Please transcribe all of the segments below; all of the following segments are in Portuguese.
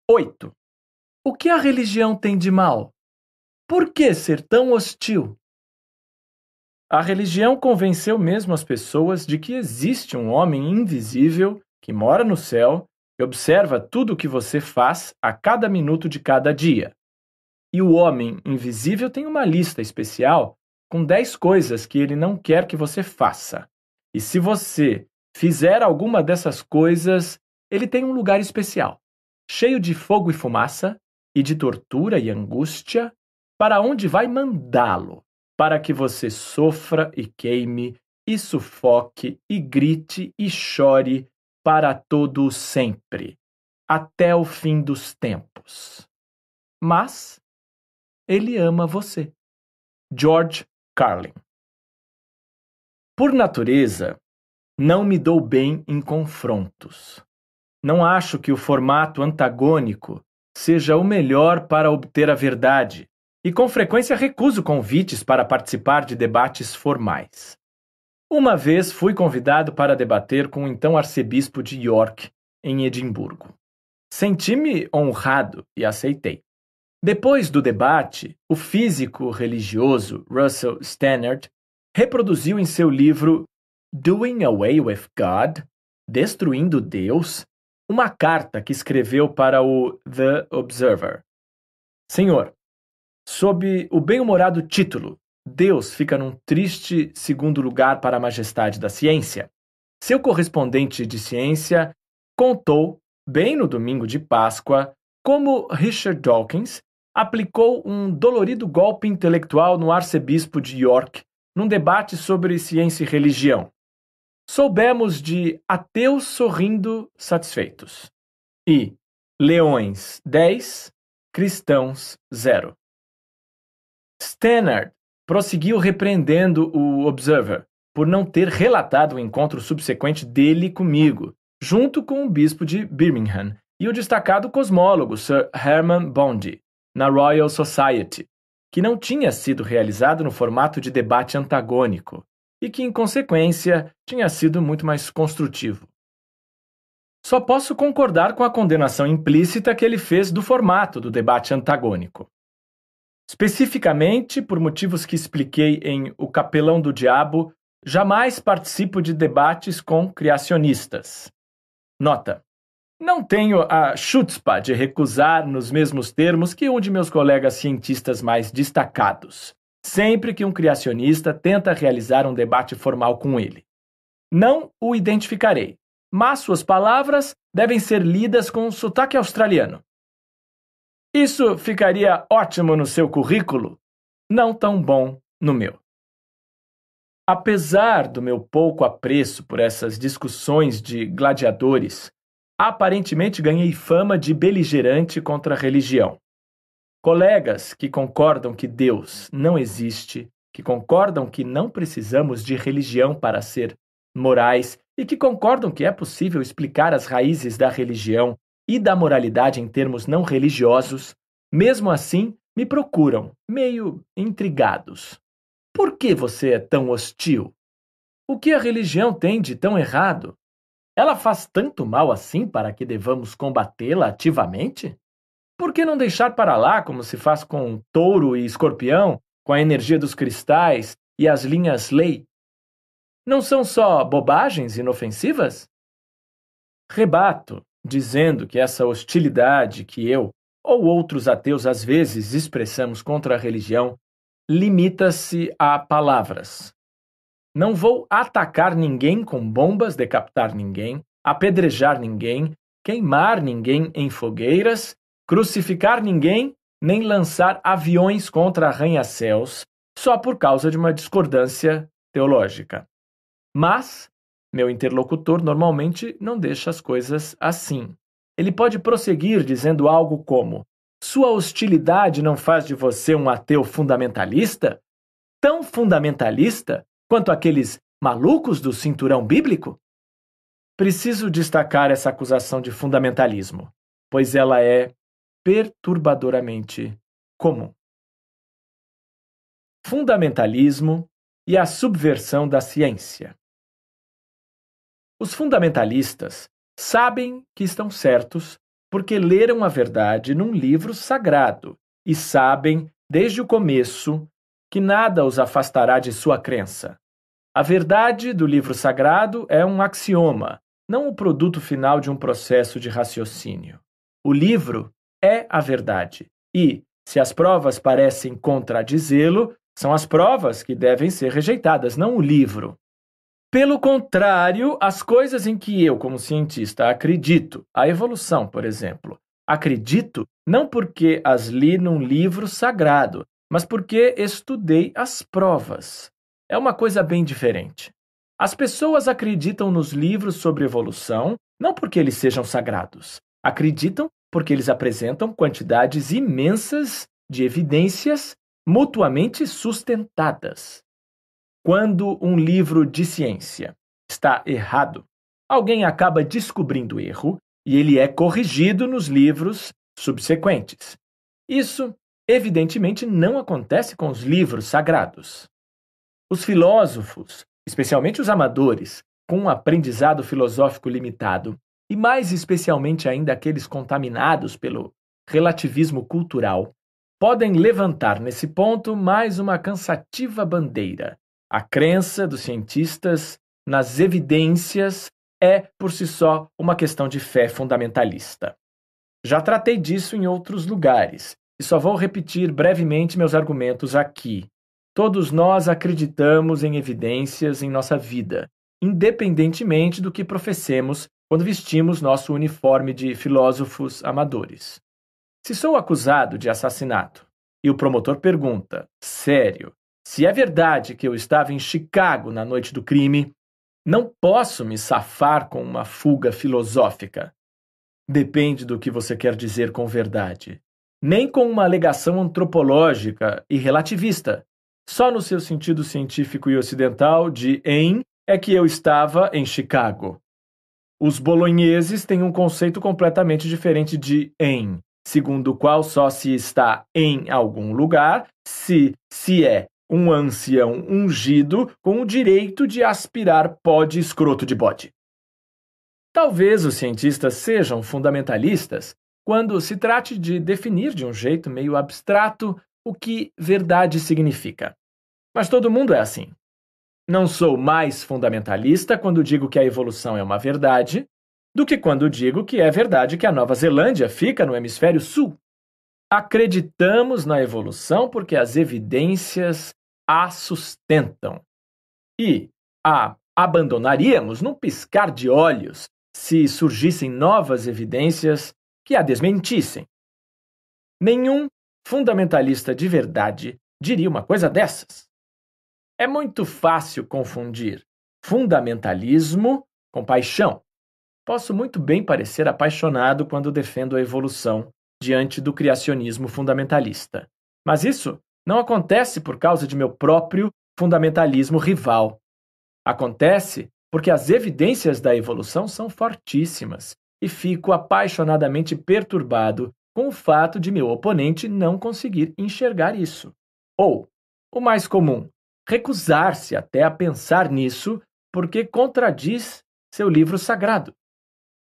8. O que a religião tem de mal? Por que ser tão hostil? A religião convenceu mesmo as pessoas de que existe um homem invisível que mora no céu e observa tudo o que você faz a cada minuto de cada dia. E o homem invisível tem uma lista especial com 10 coisas que ele não quer que você faça. E se você fizer alguma dessas coisas, ele tem um lugar especial, cheio de fogo e fumaça, e de tortura e angústia, para onde vai mandá-lo, para que você sofra e queime, e sufoque, e grite e chore para todo o sempre, até o fim dos tempos. Mas ele ama você. George Carlin. Por natureza, não me dou bem em confrontos. Não acho que o formato antagônico seja o melhor para obter a verdade, e com frequência recuso convites para participar de debates formais. Uma vez fui convidado para debater com o então arcebispo de York, em Edimburgo. Senti-me honrado e aceitei. Depois do debate, o físico religioso Russell Stannard reproduziu em seu livro Doing Away with God, Destruindo Deus, uma carta que escreveu para o The Observer. Senhor, sob o bem-humorado título Deus fica num triste segundo lugar para a majestade da ciência, seu correspondente de ciência contou, bem no domingo de Páscoa, como Richard Dawkins aplicou um dolorido golpe intelectual no arcebispo de York num debate sobre ciência e religião. Soubemos de ateus sorrindo satisfeitos. E leões 10, cristãos 0. Stannard prosseguiu repreendendo o Observer por não ter relatado o encontro subsequente dele comigo, junto com o bispo de Birmingham e o destacado cosmólogo Sir Hermann Bondi, na Royal Society, que não tinha sido realizado no formato de debate antagônico e que, em consequência, tinha sido muito mais construtivo. Só posso concordar com a condenação implícita que ele fez do formato do debate antagônico. Especificamente, por motivos que expliquei em O Capelão do Diabo, jamais participo de debates com criacionistas. Nota: não tenho a chutzpah de recusar nos mesmos termos que um de meus colegas cientistas mais destacados, sempre que um criacionista tenta realizar um debate formal com ele. Não o identificarei, mas suas palavras devem ser lidas com sotaque australiano. Isso ficaria ótimo no seu currículo, não tão bom no meu. Apesar do meu pouco apreço por essas discussões de gladiadores, aparentemente ganhei fama de beligerante contra a religião. Colegas que concordam que Deus não existe, que concordam que não precisamos de religião para ser morais e que concordam que é possível explicar as raízes da religião e da moralidade em termos não religiosos, mesmo assim me procuram, meio intrigados. Por que você é tão hostil? O que a religião tem de tão errado? Ela faz tanto mal assim para que devamos combatê-la ativamente? Por que não deixar para lá, como se faz com touro e escorpião, com a energia dos cristais e as linhas lei? Não são só bobagens inofensivas? Rebato, dizendo que essa hostilidade que eu ou outros ateus às vezes expressamos contra a religião limita-se a palavras. Não vou atacar ninguém com bombas, decapitar ninguém, apedrejar ninguém, queimar ninguém em fogueiras, crucificar ninguém, nem lançar aviões contra arranha-céus, só por causa de uma discordância teológica. Mas meu interlocutor normalmente não deixa as coisas assim. Ele pode prosseguir dizendo algo como: sua hostilidade não faz de você um ateu fundamentalista? Tão fundamentalista quanto aqueles malucos do cinturão bíblico? Preciso destacar essa acusação de fundamentalismo, pois ela é perturbadoramente comum. Fundamentalismo e a subversão da ciência. Os fundamentalistas sabem que estão certos porque leram a verdade num livro sagrado e sabem, desde o começo, que nada os afastará de sua crença. A verdade do livro sagrado é um axioma, não o produto final de um processo de raciocínio. O livro é a verdade e, se as provas parecem contradizê-lo, são as provas que devem ser rejeitadas, não o livro. Pelo contrário, as coisas em que eu, como cientista, acredito, a evolução, por exemplo, acredito não porque as li num livro sagrado, mas porque estudei as provas. É uma coisa bem diferente. As pessoas acreditam nos livros sobre evolução não porque eles sejam sagrados. Acreditam porque eles apresentam quantidades imensas de evidências mutuamente sustentadas. Quando um livro de ciência está errado, alguém acaba descobrindo o erro e ele é corrigido nos livros subsequentes. Isso, evidentemente, não acontece com os livros sagrados. Os filósofos, especialmente os amadores, com um aprendizado filosófico limitado, e mais especialmente ainda aqueles contaminados pelo relativismo cultural, podem levantar nesse ponto mais uma cansativa bandeira. A crença dos cientistas nas evidências é, por si só, uma questão de fé fundamentalista. Já tratei disso em outros lugares, e só vou repetir brevemente meus argumentos aqui. Todos nós acreditamos em evidências em nossa vida, independentemente do que professemos quando vestimos nosso uniforme de filósofos amadores. Se sou acusado de assassinato e o promotor pergunta, sério, se é verdade que eu estava em Chicago na noite do crime, não posso me safar com uma fuga filosófica. Depende do que você quer dizer com verdade. Nem com uma alegação antropológica e relativista. Só no seu sentido científico e ocidental de em é que eu estava em Chicago. Os bolonheses têm um conceito completamente diferente de em, segundo o qual só se está em algum lugar se é um ancião ungido com o direito de aspirar pó de escroto de bode. Talvez os cientistas sejam fundamentalistas quando se trate de definir de um jeito meio abstrato o que verdade significa. Mas todo mundo é assim. Não sou mais fundamentalista quando digo que a evolução é uma verdade do que quando digo que é verdade que a Nova Zelândia fica no hemisfério sul. Acreditamos na evolução porque as evidências a sustentam. E a abandonaríamos num piscar de olhos se surgissem novas evidências que a desmentissem. Nenhum fundamentalista de verdade diria uma coisa dessas. É muito fácil confundir fundamentalismo com paixão. Posso muito bem parecer apaixonado quando defendo a evolução diante do criacionismo fundamentalista. Mas isso não acontece por causa de meu próprio fundamentalismo rival. Acontece porque as evidências da evolução são fortíssimas e fico apaixonadamente perturbado com o fato de meu oponente não conseguir enxergar isso. Ou, o mais comum, recusar-se até a pensar nisso porque contradiz seu livro sagrado.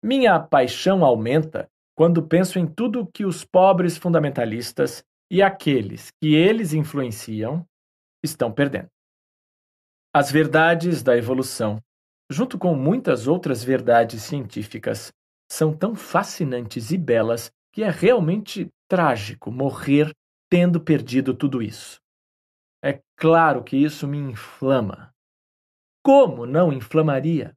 Minha paixão aumenta quando penso em tudo que os pobres fundamentalistas e aqueles que eles influenciam estão perdendo. As verdades da evolução, junto com muitas outras verdades científicas, são tão fascinantes e belas que é realmente trágico morrer tendo perdido tudo isso. É claro que isso me inflama. Como não inflamaria?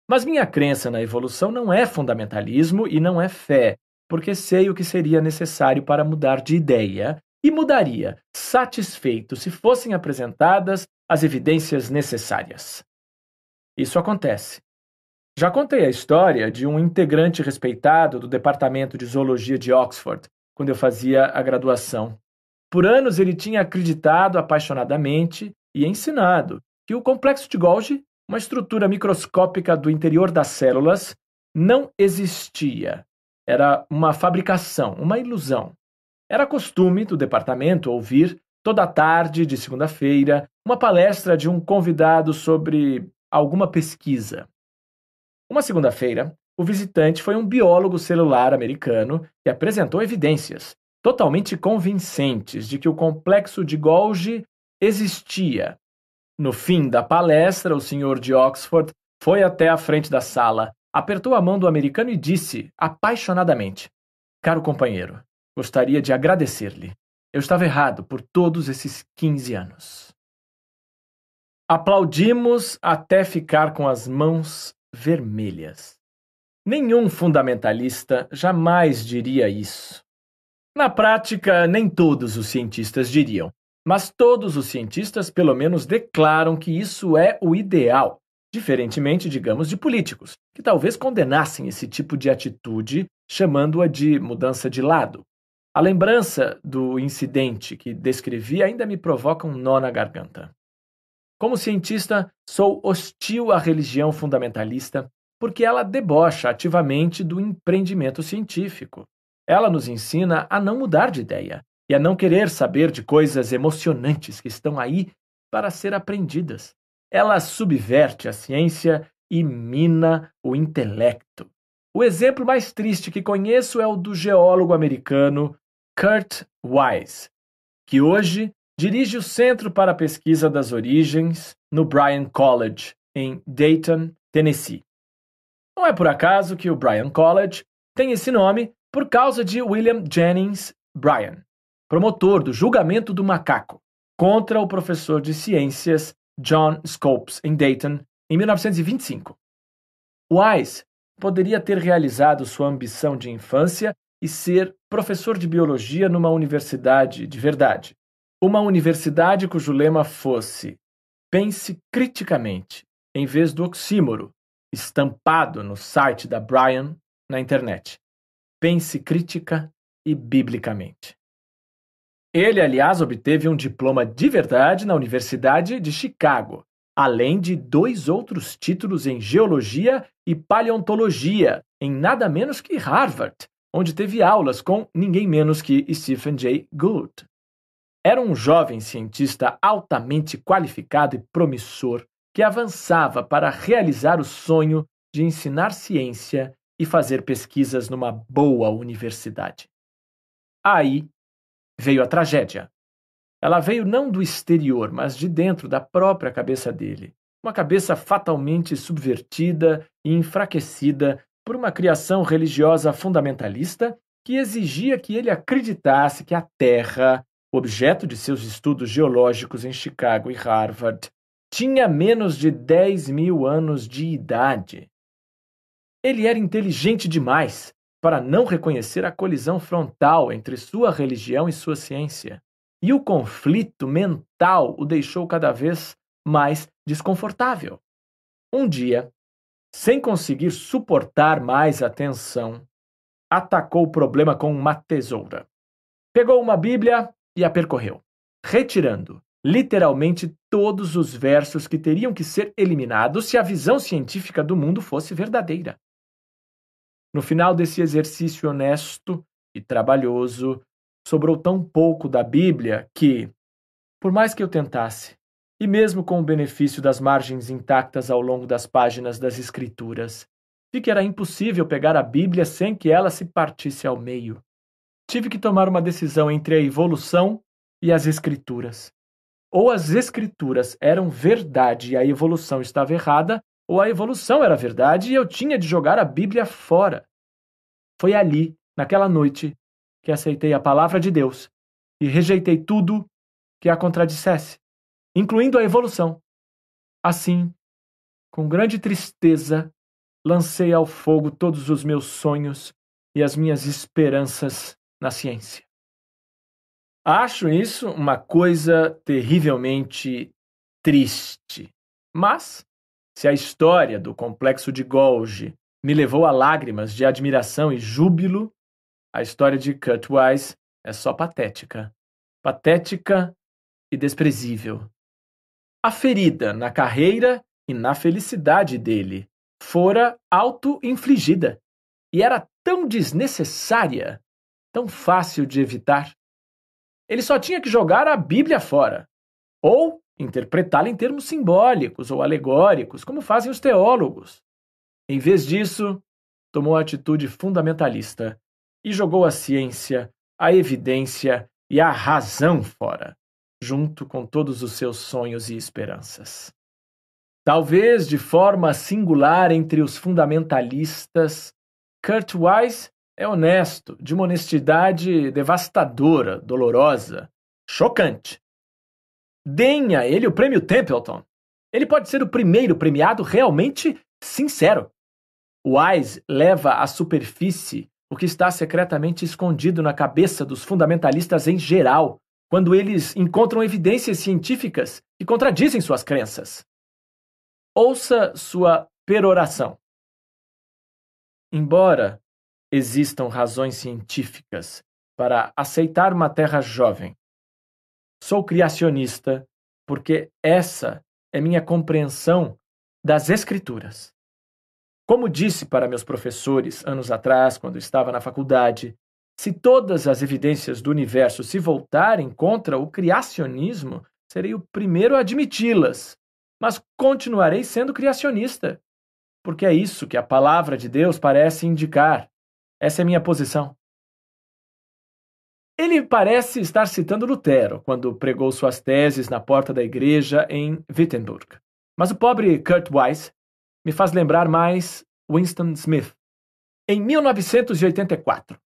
Mas minha crença na evolução não é fundamentalismo e não é fé, porque sei o que seria necessário para mudar de ideia e mudaria, satisfeito se fossem apresentadas as evidências necessárias. Isso acontece. Já contei a história de um integrante respeitado do Departamento de Zoologia de Oxford, quando eu fazia a graduação. Por anos ele tinha acreditado apaixonadamente e ensinado que o complexo de Golgi, uma estrutura microscópica do interior das células, não existia. Era uma fabricação, uma ilusão. Era costume do departamento ouvir, toda tarde de segunda-feira, uma palestra de um convidado sobre alguma pesquisa. Uma segunda-feira, O visitante foi um biólogo celular americano que apresentou evidências totalmente convincentes de que o complexo de Golgi existia. No fim da palestra, o senhor de Oxford foi até a frente da sala, apertou a mão do americano e disse, apaixonadamente: "Caro companheiro, gostaria de agradecer-lhe. Eu estava errado por todos esses 15 anos." Aplaudimos até ficar com as mãos vermelhas. Nenhum fundamentalista jamais diria isso. Na prática, nem todos os cientistas diriam, mas todos os cientistas pelo menos declaram que isso é o ideal, diferentemente, digamos, de políticos, que talvez condenassem esse tipo de atitude, chamando-a de mudança de lado. A lembrança do incidente que descrevi ainda me provoca um nó na garganta. Como cientista, sou hostil à religião fundamentalista porque ela debocha ativamente do empreendimento científico. Ela nos ensina a não mudar de ideia e a não querer saber de coisas emocionantes que estão aí para ser aprendidas. Ela subverte a ciência e mina o intelecto. O exemplo mais triste que conheço é o do geólogo americano Kurt Wise, que hoje dirige o Centro para a Pesquisa das Origens no Bryan College, em Dayton, Tennessee. Não é por acaso que o Bryan College tem esse nome por causa de William Jennings Bryan, promotor do julgamento do macaco, contra o professor de ciências John Scopes, em Dayton, em 1925. Wise poderia ter realizado sua ambição de infância e ser professor de biologia numa universidade de verdade. Uma universidade cujo lema fosse "Pense criticamente", em vez do oxímoro estampado no site da Bryan na internet. Pense crítica e biblicamente. Ele, aliás, obteve um diploma de verdade na Universidade de Chicago, além de 2 outros títulos em geologia e paleontologia, em nada menos que Harvard, onde teve aulas com ninguém menos que Stephen Jay Gould. Era um jovem cientista altamente qualificado e promissor que avançava para realizar o sonho de ensinar ciência e fazer pesquisas numa boa universidade. Aí veio a tragédia. Ela veio não do exterior, mas de dentro da própria cabeça dele. Uma cabeça fatalmente subvertida e enfraquecida por uma criação religiosa fundamentalista que exigia que ele acreditasse que a Terra, objeto de seus estudos geológicos em Chicago e Harvard, tinha menos de 10.000 anos de idade. Ele era inteligente demais para não reconhecer a colisão frontal entre sua religião e sua ciência. E o conflito mental o deixou cada vez mais desconfortável. Um dia, sem conseguir suportar mais a tensão, atacou o problema com uma tesoura. Pegou uma Bíblia e a percorreu, retirando literalmente todos os versos que teriam que ser eliminados se a visão científica do mundo fosse verdadeira. No final desse exercício honesto e trabalhoso, sobrou tão pouco da Bíblia que, por mais que eu tentasse, e mesmo com o benefício das margens intactas ao longo das páginas das Escrituras, vi que era impossível pegar a Bíblia sem que ela se partisse ao meio. Tive que tomar uma decisão entre a evolução e as Escrituras. Ou as Escrituras eram verdade e a evolução estava errada, ou a evolução era verdade e eu tinha de jogar a Bíblia fora. Foi ali, naquela noite, que aceitei a palavra de Deus e rejeitei tudo que a contradissesse, incluindo a evolução. Assim, com grande tristeza, lancei ao fogo todos os meus sonhos e as minhas esperanças na ciência. Acho isso uma coisa terrivelmente triste. Mas, se a história do complexo de Golgi me levou a lágrimas de admiração e júbilo, a história de Kurt Wise é só patética. Patética e desprezível. A ferida na carreira e na felicidade dele fora auto-infligida e era tão desnecessária, tão fácil de evitar. Ele só tinha que jogar a Bíblia fora, ou interpretá-la em termos simbólicos ou alegóricos, como fazem os teólogos. Em vez disso, tomou a atitude fundamentalista e jogou a ciência, a evidência e a razão fora, junto com todos os seus sonhos e esperanças. Talvez de forma singular entre os fundamentalistas, Kurt Wise é honesto, de uma honestidade devastadora, dolorosa, chocante. Deem a ele o prêmio Templeton. Ele pode ser o primeiro premiado realmente sincero. Wise leva à superfície o que está secretamente escondido na cabeça dos fundamentalistas em geral, quando eles encontram evidências científicas que contradizem suas crenças. Ouça sua peroração. Embora existam razões científicas para aceitar uma Terra jovem, sou criacionista porque essa é minha compreensão das Escrituras. Como disse para meus professores anos atrás, quando estava na faculdade, se todas as evidências do universo se voltarem contra o criacionismo, serei o primeiro a admiti-las, mas continuarei sendo criacionista, porque é isso que a palavra de Deus parece indicar. Essa é minha posição. Ele parece estar citando Lutero, quando pregou suas teses na porta da igreja em Wittenberg. Mas o pobre Kurt Wise me faz lembrar mais Winston Smith, em 1984,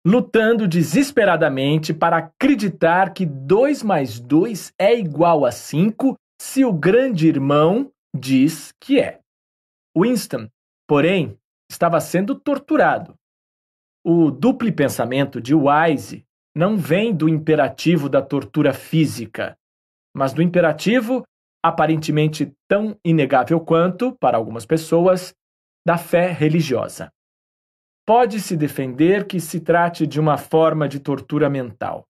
lutando desesperadamente para acreditar que 2 mais 2 é igual a 5 se o grande irmão diz que é. Winston, porém, estava sendo torturado. O duplo pensamento de Wise não vem do imperativo da tortura física, mas do imperativo, aparentemente tão inegável quanto, para algumas pessoas, da fé religiosa. Pode-se defender que se trate de uma forma de tortura mental.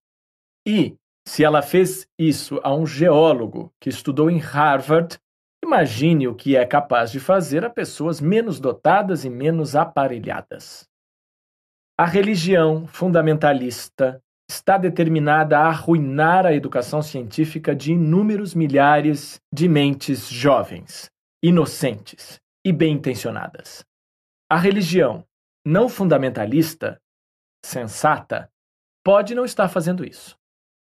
E, se ela fez isso a um geólogo que estudou em Harvard, imagine o que é capaz de fazer a pessoas menos dotadas e menos aparelhadas. A religião fundamentalista está determinada a arruinar a educação científica de inúmeros milhares de mentes jovens, inocentes e bem-intencionadas. A religião não fundamentalista, sensata, pode não estar fazendo isso,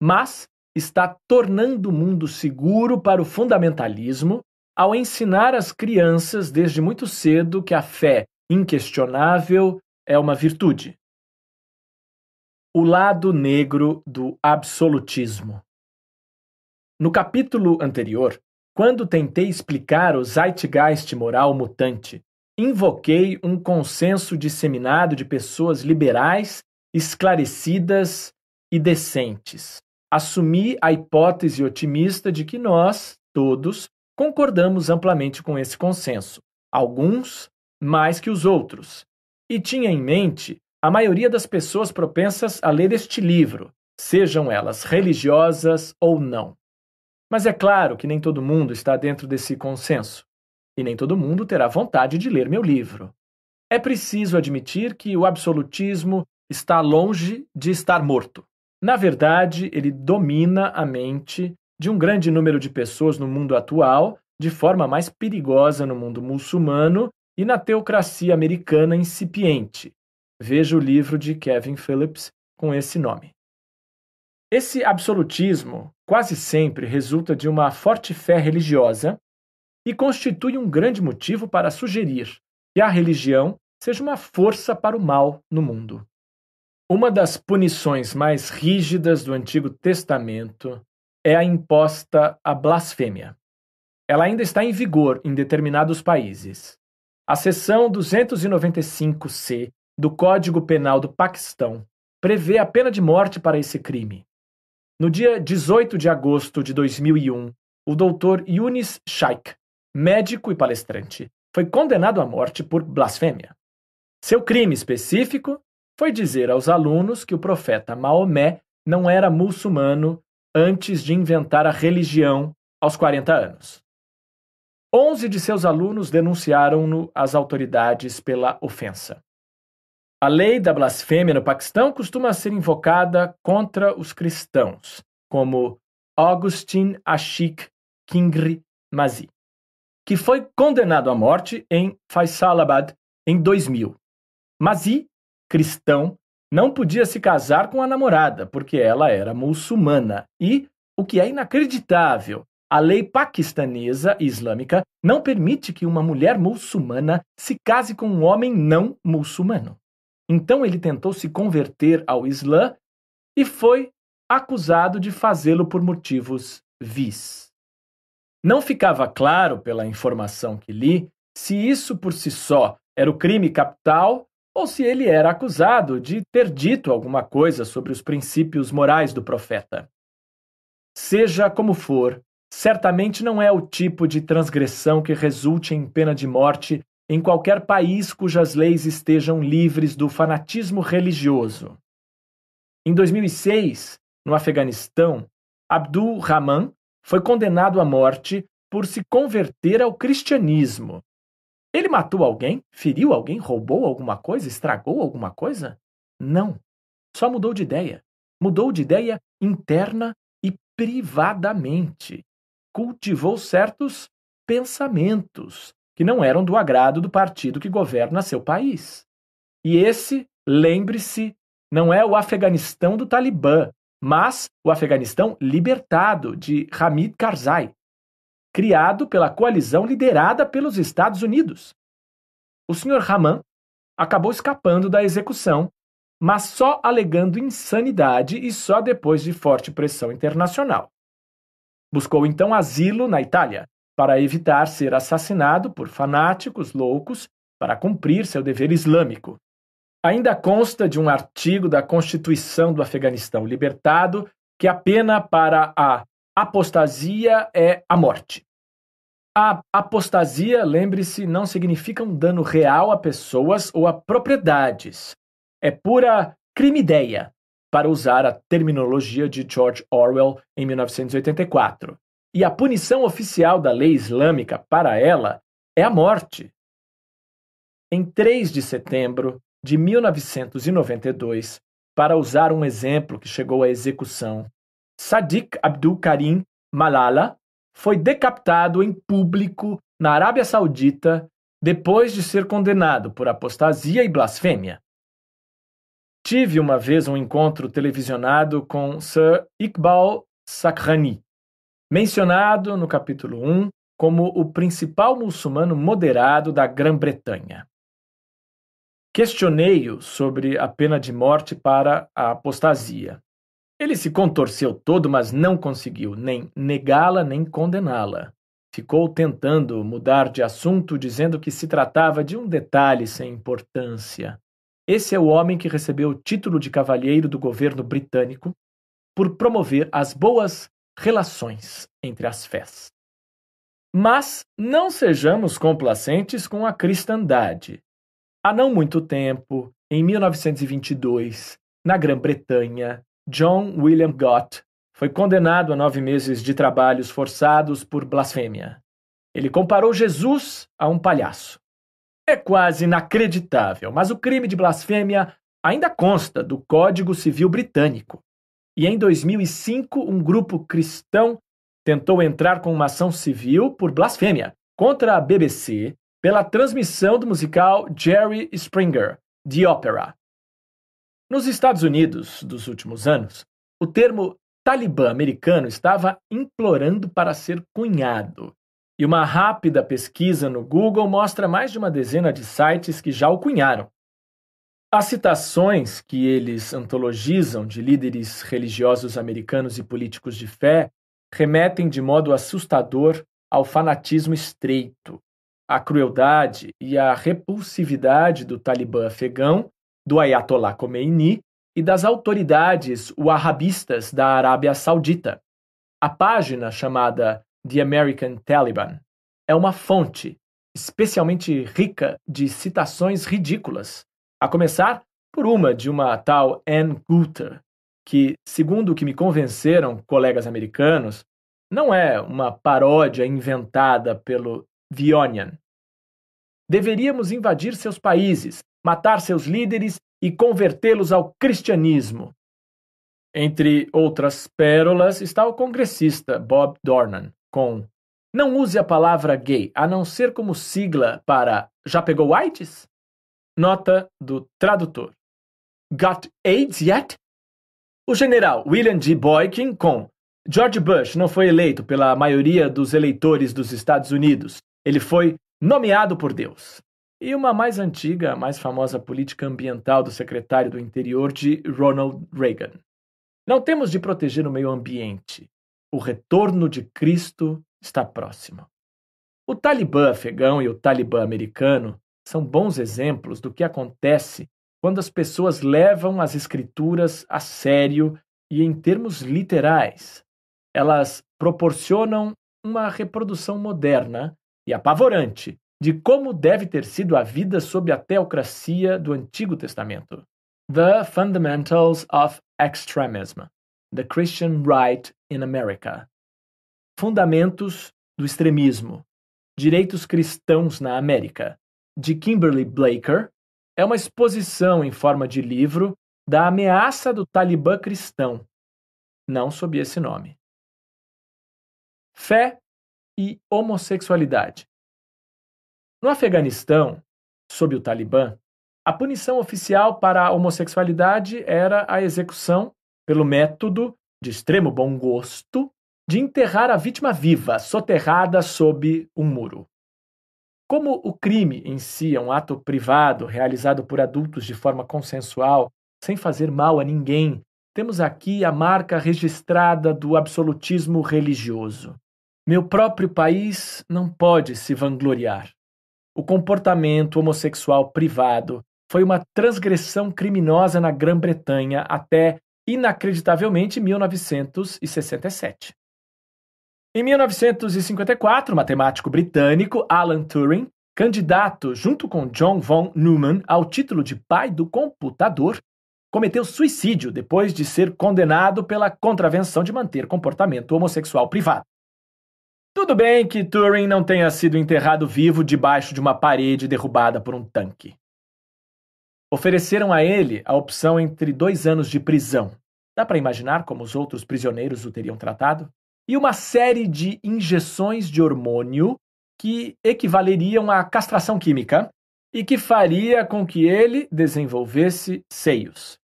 mas está tornando o mundo seguro para o fundamentalismo ao ensinar às crianças desde muito cedo que a fé inquestionável é uma virtude. O lado negro do absolutismo. No capítulo anterior, quando tentei explicar o zeitgeist moral mutante, invoquei um consenso disseminado de pessoas liberais, esclarecidas e decentes. Assumi a hipótese otimista de que nós, todos, concordamos amplamente com esse consenso, alguns mais que os outros, e tinha em mente a maioria das pessoas propensas a ler este livro, sejam elas religiosas ou não. Mas é claro que nem todo mundo está dentro desse consenso, e nem todo mundo terá vontade de ler meu livro. É preciso admitir que o absolutismo está longe de estar morto. Na verdade, ele domina a mente de um grande número de pessoas no mundo atual, de forma mais perigosa no mundo muçulmano e na teocracia americana incipiente. Veja o livro de Kevin Phillips com esse nome. Esse absolutismo quase sempre resulta de uma forte fé religiosa e constitui um grande motivo para sugerir que a religião seja uma força para o mal no mundo. Uma das punições mais rígidas do Antigo Testamento é a imposta à blasfêmia. Ela ainda está em vigor em determinados países. A seção 295C do Código Penal do Paquistão prevê a pena de morte para esse crime. No dia 18 de agosto de 2001, o Dr. Yunis Shaikh, médico e palestrante, foi condenado à morte por blasfêmia. Seu crime específico foi dizer aos alunos que o profeta Maomé não era muçulmano antes de inventar a religião aos 40 anos. 11 de seus alunos denunciaram-no às autoridades pela ofensa. A lei da blasfêmia no Paquistão costuma ser invocada contra os cristãos, como Augustin Ashik Kingri Mazi, que foi condenado à morte em Faisalabad em 2000. Masi, cristão, não podia se casar com a namorada, porque ela era muçulmana. E, o que é inacreditável, a lei paquistanesa islâmica não permite que uma mulher muçulmana se case com um homem não muçulmano. Então ele tentou se converter ao Islã e foi acusado de fazê-lo por motivos vis. Não ficava claro, pela informação que li, se isso por si só era o crime capital ou se ele era acusado de ter dito alguma coisa sobre os princípios morais do profeta. Seja como for, certamente não é o tipo de transgressão que resulte em pena de morte em qualquer país cujas leis estejam livres do fanatismo religioso. Em 2006, no Afeganistão, Abdul Rahman foi condenado à morte por se converter ao cristianismo. Ele matou alguém? Feriu alguém? Roubou alguma coisa? Estragou alguma coisa? Não. Só mudou de ideia. Mudou de ideia interna e privadamente. Cultivou certos pensamentos que não eram do agrado do partido que governa seu país. E esse, lembre-se, não é o Afeganistão do Talibã, mas o Afeganistão libertado de Hamid Karzai, criado pela coalizão liderada pelos Estados Unidos. O Sr. Rahman acabou escapando da execução, mas só alegando insanidade e só depois de forte pressão internacional. Buscou então asilo na Itália, para evitar ser assassinado por fanáticos loucos para cumprir seu dever islâmico. Ainda consta de um artigo da Constituição do Afeganistão libertado que a pena para a apostasia é a morte. A apostasia, lembre-se, não significa um dano real a pessoas ou a propriedades. É pura crime-ideia, para usar a terminologia de George Orwell em 1984. E a punição oficial da lei islâmica para ela é a morte. Em 3 de setembro de 1992, para usar um exemplo que chegou à execução, Sadiq Abdul Karim Malala foi decapitado em público na Arábia Saudita depois de ser condenado por apostasia e blasfêmia. Tive uma vez um encontro televisionado com Sir Iqbal Sakhrani, mencionado no capítulo 1 como o principal muçulmano moderado da Grã-Bretanha. Questionei-o sobre a pena de morte para a apostasia. Ele se contorceu todo, mas não conseguiu nem negá-la nem condená-la. Ficou tentando mudar de assunto, dizendo que se tratava de um detalhe sem importância. Esse é o homem que recebeu o título de cavalheiro do governo britânico por promover as boas relações entre as fés. Mas não sejamos complacentes com a cristandade. Há não muito tempo, em 1922, na Grã-Bretanha, John William Gott foi condenado a 9 meses de trabalhos forçados por blasfêmia. Ele comparou Jesus a um palhaço. É quase inacreditável, mas o crime de blasfêmia ainda consta do Código Civil Britânico. E em 2005, um grupo cristão tentou entrar com uma ação civil por blasfêmia contra a BBC pela transmissão do musical Jerry Springer, The Opera. Nos Estados Unidos dos últimos anos, o termo Talibã americano estava implorando para ser cunhado. E uma rápida pesquisa no Google mostra mais de uma dezena de sites que já o cunharam. As citações que eles antologizam de líderes religiosos americanos e políticos de fé remetem de modo assustador ao fanatismo estreito, à crueldade e à repulsividade do Talibã afegão, do Ayatollah Khomeini e das autoridades wahhabistas da Arábia Saudita. A página chamada The American Taliban é uma fonte especialmente rica de citações ridículas, a começar por uma de uma tal Ann Coulter, que, segundo o que me convenceram colegas americanos, não é uma paródia inventada pelo The Onion. Deveríamos invadir seus países, matar seus líderes e convertê-los ao cristianismo. Entre outras pérolas está o congressista Bob Dornan, com "Não use a palavra gay, a não ser como sigla para já pegou AIDS?" Nota do tradutor. Got AIDS yet? O general William G. Boykin com George Bush não foi eleito pela maioria dos eleitores dos Estados Unidos. Ele foi nomeado por Deus. E uma mais antiga, mais famosa política ambiental do secretário do Interior de Ronald Reagan. Não temos de proteger o meio ambiente. O retorno de Cristo está próximo. O Talibã afegão e o Talibã americano são bons exemplos do que acontece quando as pessoas levam as escrituras a sério e em termos literais. Elas proporcionam uma reprodução moderna e apavorante de como deve ter sido a vida sob a teocracia do Antigo Testamento. The Fundamentals of Extremism, The Christian Right in America. Fundamentos do extremismo, Direitos Cristãos na América, de Kimberly Blaker, é uma exposição em forma de livro da ameaça do Talibã cristão, não sob esse nome. Fé e homossexualidade. No Afeganistão, sob o Talibã, a punição oficial para a homossexualidade era a execução, pelo método de extremo bom gosto, de enterrar a vítima viva, soterrada sob um muro. Como o crime em si é um ato privado realizado por adultos de forma consensual, sem fazer mal a ninguém, temos aqui a marca registrada do absolutismo religioso. Meu próprio país não pode se vangloriar. O comportamento homossexual privado foi uma transgressão criminosa na Grã-Bretanha até, inacreditavelmente, 1967. Em 1954, o matemático britânico Alan Turing, candidato junto com John von Neumann ao título de pai do computador, cometeu suicídio depois de ser condenado pela contravenção de manter comportamento homossexual privado. Tudo bem que Turing não tenha sido enterrado vivo debaixo de uma parede derrubada por um tanque. Ofereceram a ele a opção entre 2 anos de prisão. Dá para imaginar como os outros prisioneiros o teriam tratado? E uma série de injeções de hormônio que equivaleriam à castração química e que faria com que ele desenvolvesse seios.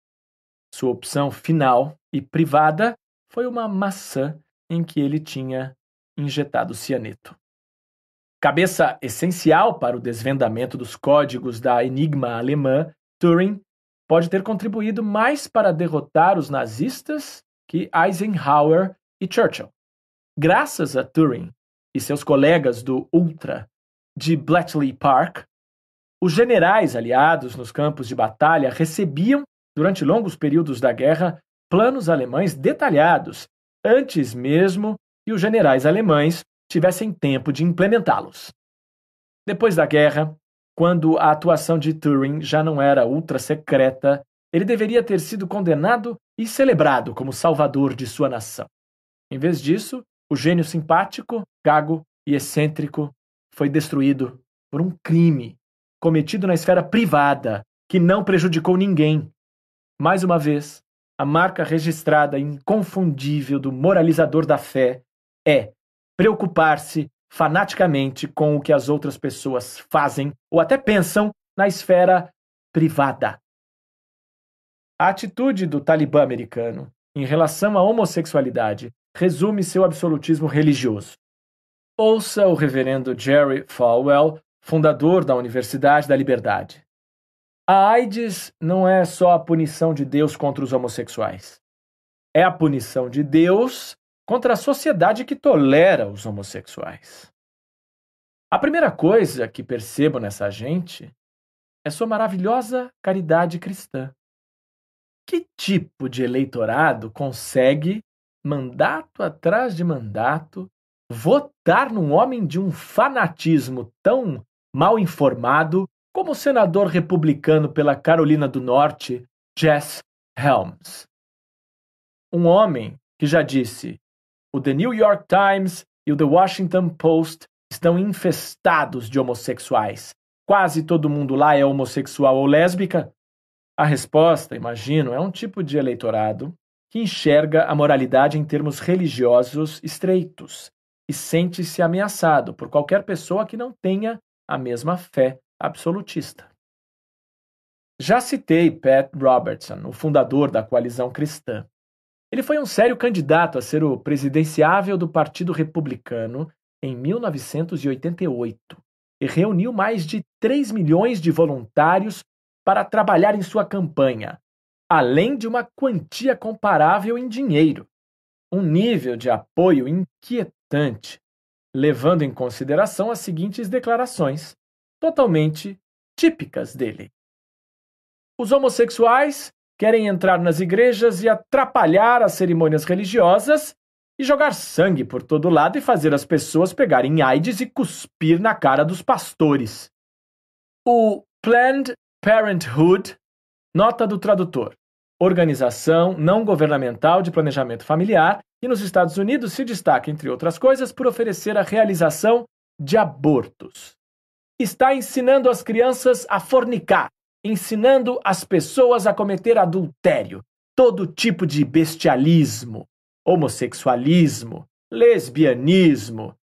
Sua opção final e privada foi uma maçã em que ele tinha injetado cianeto. Cabeça essencial para o desvendamento dos códigos da Enigma alemã, Turing pode ter contribuído mais para derrotar os nazistas que Eisenhower e Churchill. Graças a Turing e seus colegas do Ultra de Bletchley Park, os generais aliados nos campos de batalha recebiam, durante longos períodos da guerra, planos alemães detalhados, antes mesmo que os generais alemães tivessem tempo de implementá-los. Depois da guerra, quando a atuação de Turing já não era ultra-secreta, ele deveria ter sido condenado e celebrado como salvador de sua nação. Em vez disso, o gênio simpático, gago e excêntrico foi destruído por um crime cometido na esfera privada que não prejudicou ninguém. Mais uma vez, a marca registrada e inconfundível do moralizador da fé é preocupar-se fanaticamente com o que as outras pessoas fazem ou até pensam na esfera privada. A atitude do Talibã americano em relação à homossexualidade resume seu absolutismo religioso. Ouça o reverendo Jerry Falwell, fundador da Universidade da Liberdade. A AIDS não é só a punição de Deus contra os homossexuais. É a punição de Deus contra a sociedade que tolera os homossexuais. A primeira coisa que percebo nessa gente é sua maravilhosa caridade cristã. Que tipo de eleitorado consegue, mandato atrás de mandato, votar num homem de um fanatismo tão mal informado como o senador republicano pela Carolina do Norte, Jesse Helms? Um homem que já disse: o The New York Times e o The Washington Post estão infestados de homossexuais. Quase todo mundo lá é homossexual ou lésbica? A resposta, imagino, é um tipo de eleitorado que enxerga a moralidade em termos religiosos estreitos e sente-se ameaçado por qualquer pessoa que não tenha a mesma fé absolutista. Já citei Pat Robertson, o fundador da Coalizão Cristã. Ele foi um sério candidato a ser o presidenciável do Partido Republicano em 1988 e reuniu mais de 3 milhões de voluntários para trabalhar em sua campanha, além de uma quantia comparável em dinheiro. Um nível de apoio inquietante, levando em consideração as seguintes declarações, totalmente típicas dele. Os homossexuais querem entrar nas igrejas e atrapalhar as cerimônias religiosas e jogar sangue por todo lado e fazer as pessoas pegarem AIDS e cuspir na cara dos pastores. O Planned Parenthood, nota do tradutor, organização não governamental de planejamento familiar, e nos Estados Unidos se destaca, entre outras coisas, por oferecer a realização de abortos. Está ensinando as crianças a fornicar, ensinando as pessoas a cometer adultério, todo tipo de bestialismo, homossexualismo, lesbianismo,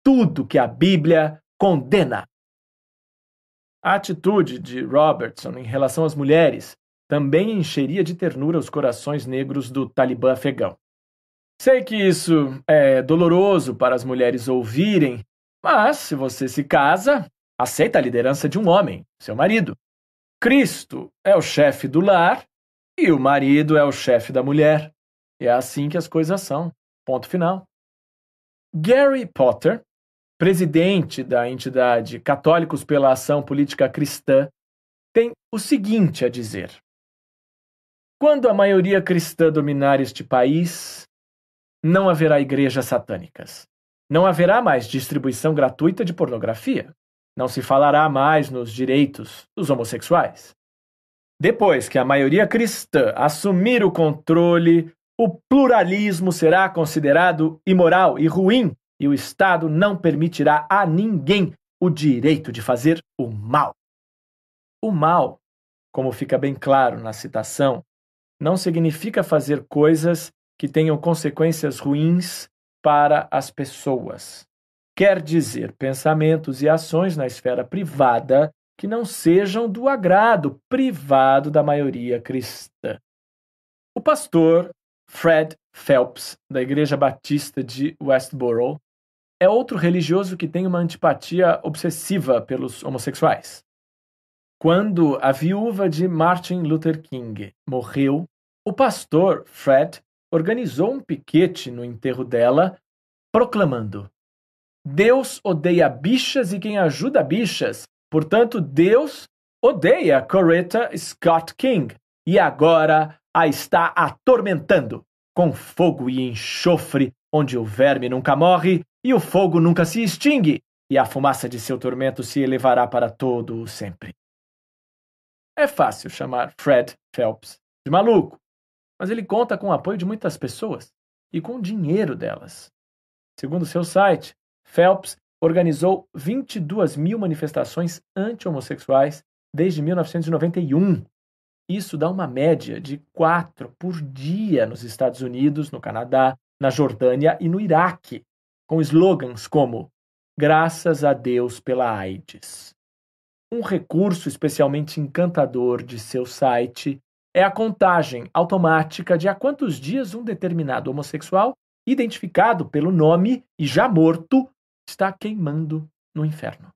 tudo que a Bíblia condena. A atitude de Robertson em relação às mulheres também encheria de ternura os corações negros do Talibã afegão. Sei que isso é doloroso para as mulheres ouvirem, mas se você se casa, aceita a liderança de um homem, seu marido. Cristo é o chefe do lar e o marido é o chefe da mulher. É assim que as coisas são. Ponto final. Gary Potter, presidente da entidade Católicos pela Ação Política Cristã, tem o seguinte a dizer: quando a maioria cristã dominar este país, não haverá igrejas satânicas. Não haverá mais distribuição gratuita de pornografia. Não se falará mais nos direitos dos homossexuais. Depois que a maioria cristã assumir o controle, o pluralismo será considerado imoral e ruim e o Estado não permitirá a ninguém o direito de fazer o mal. O mal, como fica bem claro na citação, não significa fazer coisas que tenham consequências ruins para as pessoas. Quer dizer pensamentos e ações na esfera privada que não sejam do agrado privado da maioria cristã. O pastor Fred Phelps, da Igreja Batista de Westboro, é outro religioso que tem uma antipatia obsessiva pelos homossexuais. Quando a viúva de Martin Luther King morreu, o pastor Fred organizou um piquete no enterro dela, proclamando: Deus odeia bichas e quem ajuda bichas. Portanto, Deus odeia Coretta Scott King e agora a está atormentando com fogo e enxofre, onde o verme nunca morre e o fogo nunca se extingue, e a fumaça de seu tormento se elevará para todo o sempre. É fácil chamar Fred Phelps de maluco, mas ele conta com o apoio de muitas pessoas e com o dinheiro delas. Segundo seu site, Phelps organizou 22 mil manifestações anti-homossexuais desde 1991. Isso dá uma média de 4 por dia nos Estados Unidos, no Canadá, na Jordânia e no Iraque, com slogans como Graças a Deus pela AIDS. Um recurso especialmente encantador de seu site é a contagem automática de há quantos dias um determinado homossexual, identificado pelo nome e já morto, está queimando no inferno.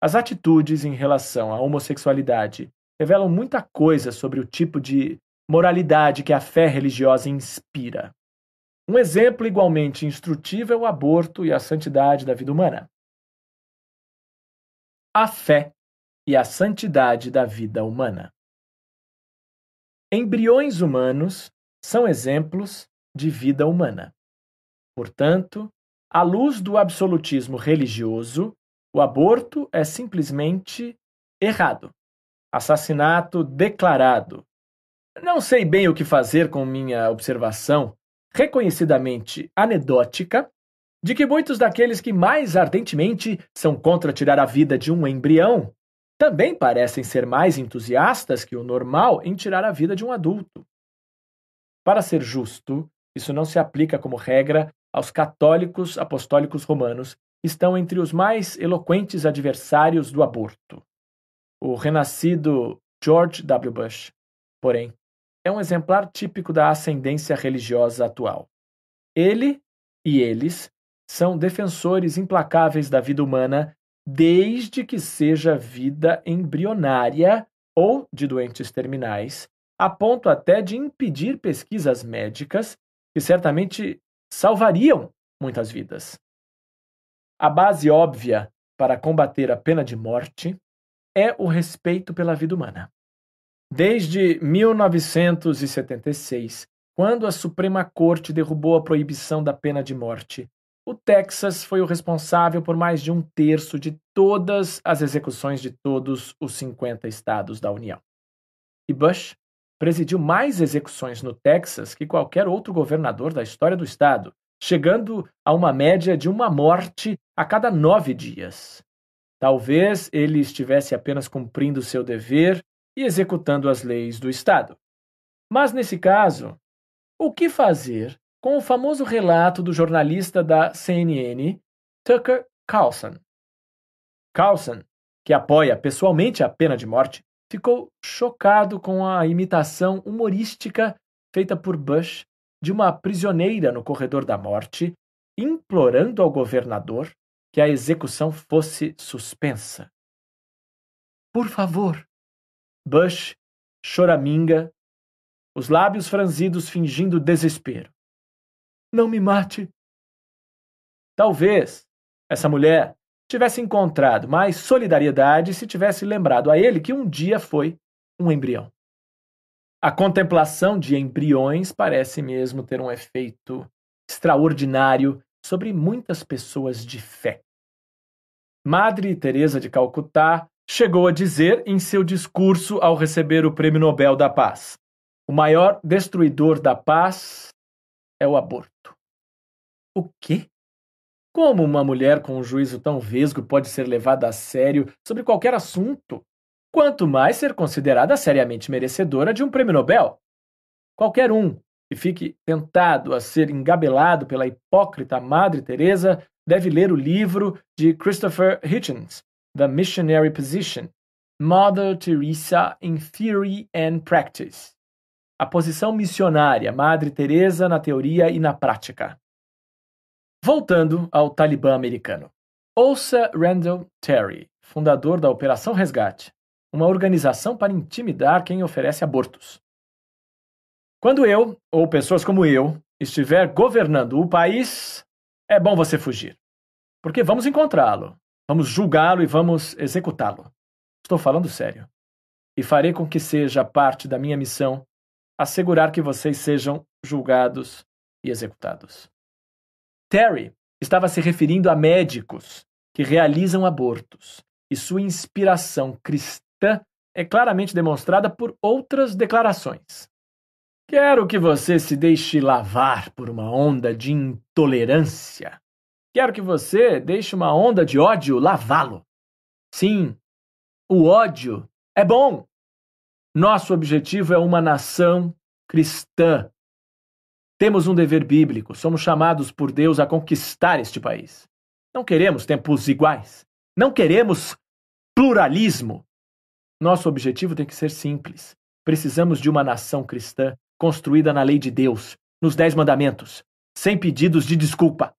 As atitudes em relação à homossexualidade revelam muita coisa sobre o tipo de moralidade que a fé religiosa inspira. Um exemplo igualmente instrutivo é o aborto e a santidade da vida humana. A fé e a santidade da vida humana. Embriões humanos são exemplos de vida humana. Portanto, à luz do absolutismo religioso, o aborto é simplesmente errado. Assassinato declarado. Não sei bem o que fazer com minha observação, reconhecidamente anedótica, de que muitos daqueles que mais ardentemente são contra tirar a vida de um embrião também parecem ser mais entusiastas que o normal em tirar a vida de um adulto. Para ser justo, isso não se aplica como regra aos católicos apostólicos romanos, que estão entre os mais eloquentes adversários do aborto. O renascido George W. Bush, porém, é um exemplar típico da ascendência religiosa atual. Ele e eles são defensores implacáveis da vida humana desde que seja vida embrionária ou de doentes terminais, a ponto até de impedir pesquisas médicas que certamente salvariam muitas vidas. A base óbvia para combater a pena de morte é o respeito pela vida humana. Desde 1976, quando a Suprema Corte derrubou a proibição da pena de morte, o Texas foi o responsável por mais de 1/3 de todas as execuções de todos os 50 estados da União. E Bush presidiu mais execuções no Texas que qualquer outro governador da história do estado, chegando a uma média de uma morte a cada 9 dias. Talvez ele estivesse apenas cumprindo seu dever e executando as leis do estado. Mas, nesse caso, o que fazer com o famoso relato do jornalista da CNN, Tucker Carlson? Carlson, que apoia pessoalmente a pena de morte, ficou chocado com a imitação humorística feita por Bush de uma prisioneira no corredor da morte, implorando ao governador que a execução fosse suspensa. Por favor, Bush choraminga, os lábios franzidos fingindo desespero. Não me mate. Talvez essa mulher tivesse encontrado mais solidariedade se tivesse lembrado a ele que um dia foi um embrião. A contemplação de embriões parece mesmo ter um efeito extraordinário sobre muitas pessoas de fé. Madre Teresa de Calcutá chegou a dizer em seu discurso ao receber o Prêmio Nobel da Paz: o maior destruidor da paz é o aborto. O quê? Como uma mulher com um juízo tão vesgo pode ser levada a sério sobre qualquer assunto? Quanto mais ser considerada seriamente merecedora de um prêmio Nobel? Qualquer um que fique tentado a ser engabelado pela hipócrita Madre Teresa deve ler o livro de Christopher Hitchens, The Missionary Position, Mother Teresa in Theory and Practice. A posição missionária, Madre Teresa na teoria e na prática. Voltando ao Talibã americano. Ouça Randall Terry, fundador da Operação Resgate, uma organização para intimidar quem oferece abortos. Quando eu, ou pessoas como eu, estiver governando o país, é bom você fugir. Porque vamos encontrá-lo, vamos julgá-lo e vamos executá-lo. Estou falando sério. E farei com que seja parte da minha missão assegurar que vocês sejam julgados e executados. Terry estava se referindo a médicos que realizam abortos, e sua inspiração cristã é claramente demonstrada por outras declarações. Quero que você se deixe lavar por uma onda de intolerância. Quero que você deixe uma onda de ódio lavá-lo. Sim, o ódio é bom. Nosso objetivo é uma nação cristã. Temos um dever bíblico, somos chamados por Deus a conquistar este país. Não queremos tempos iguais. Não queremos pluralismo. Nosso objetivo tem que ser simples. Precisamos de uma nação cristã construída na lei de Deus, nos 10 mandamentos, sem pedidos de desculpa.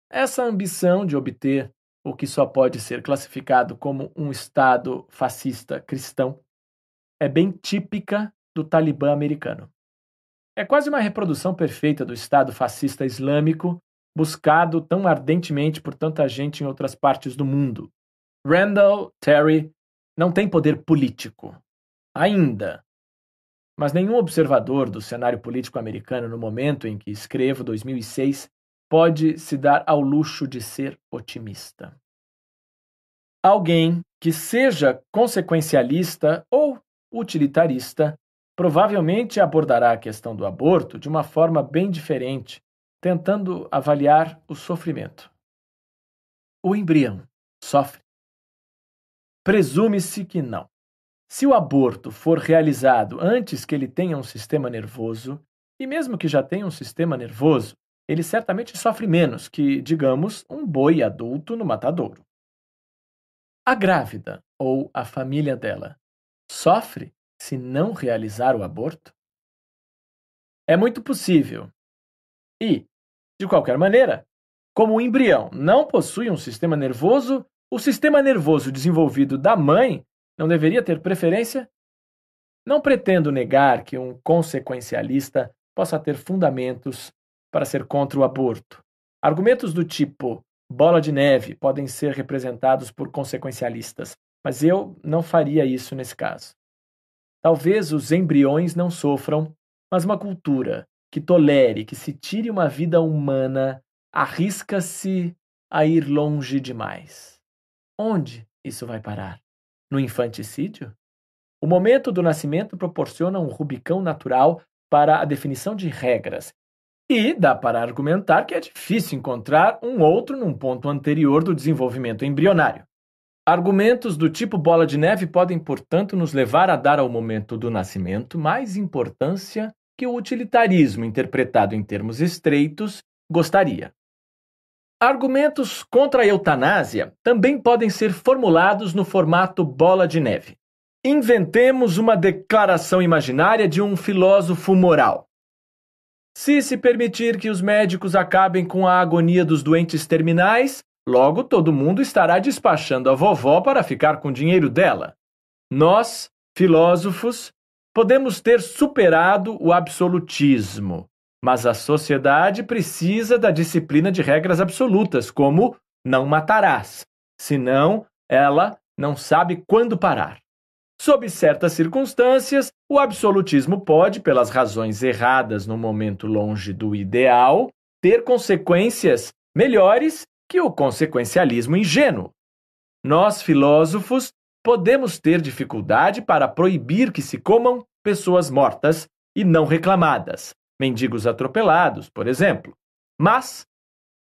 Essa ambição de obter o que só pode ser classificado como um Estado fascista cristão é bem típica do Talibã americano. É quase uma reprodução perfeita do Estado fascista islâmico buscado tão ardentemente por tanta gente em outras partes do mundo. Randall Terry não tem poder político. Ainda. Mas nenhum observador do cenário político americano no momento em que escrevo, 2006, pode se dar ao luxo de ser otimista. Alguém que seja consequencialista ou utilitarista provavelmente abordará a questão do aborto de uma forma bem diferente, tentando avaliar o sofrimento. O embrião sofre? Presume-se que não. Se o aborto for realizado antes que ele tenha um sistema nervoso, e mesmo que já tenha um sistema nervoso, ele certamente sofre menos que, digamos, um boi adulto no matadouro. A grávida, ou a família dela, sofre se não realizar o aborto? É muito possível. E, de qualquer maneira, como o embrião não possui um sistema nervoso, o sistema nervoso desenvolvido da mãe não deveria ter preferência? Não pretendo negar que um consequencialista possa ter fundamentos para ser contra o aborto. Argumentos do tipo bola de neve podem ser representados por consequencialistas, mas eu não faria isso nesse caso. Talvez os embriões não sofram, mas uma cultura que tolere que se tire uma vida humana arrisca-se a ir longe demais. Onde isso vai parar? No infanticídio? O momento do nascimento proporciona um rubicão natural para a definição de regras. E dá para argumentar que é difícil encontrar um outro num ponto anterior do desenvolvimento embrionário. Argumentos do tipo bola de neve podem, portanto, nos levar a dar ao momento do nascimento mais importância que o utilitarismo, interpretado em termos estreitos, gostaria. Argumentos contra a eutanásia também podem ser formulados no formato bola de neve. Inventemos uma declaração imaginária de um filósofo moral. Se permitir que os médicos acabem com a agonia dos doentes terminais, logo todo mundo estará despachando a vovó para ficar com o dinheiro dela. Nós, filósofos, podemos ter superado o absolutismo, mas a sociedade precisa da disciplina de regras absolutas, como não matarás, senão ela não sabe quando parar. Sob certas circunstâncias, o absolutismo pode, pelas razões erradas no momento longe do ideal, ter consequências melhores que o consequencialismo ingênuo. Nós, filósofos, podemos ter dificuldade para proibir que se comam pessoas mortas e não reclamadas, mendigos atropelados, por exemplo. Mas,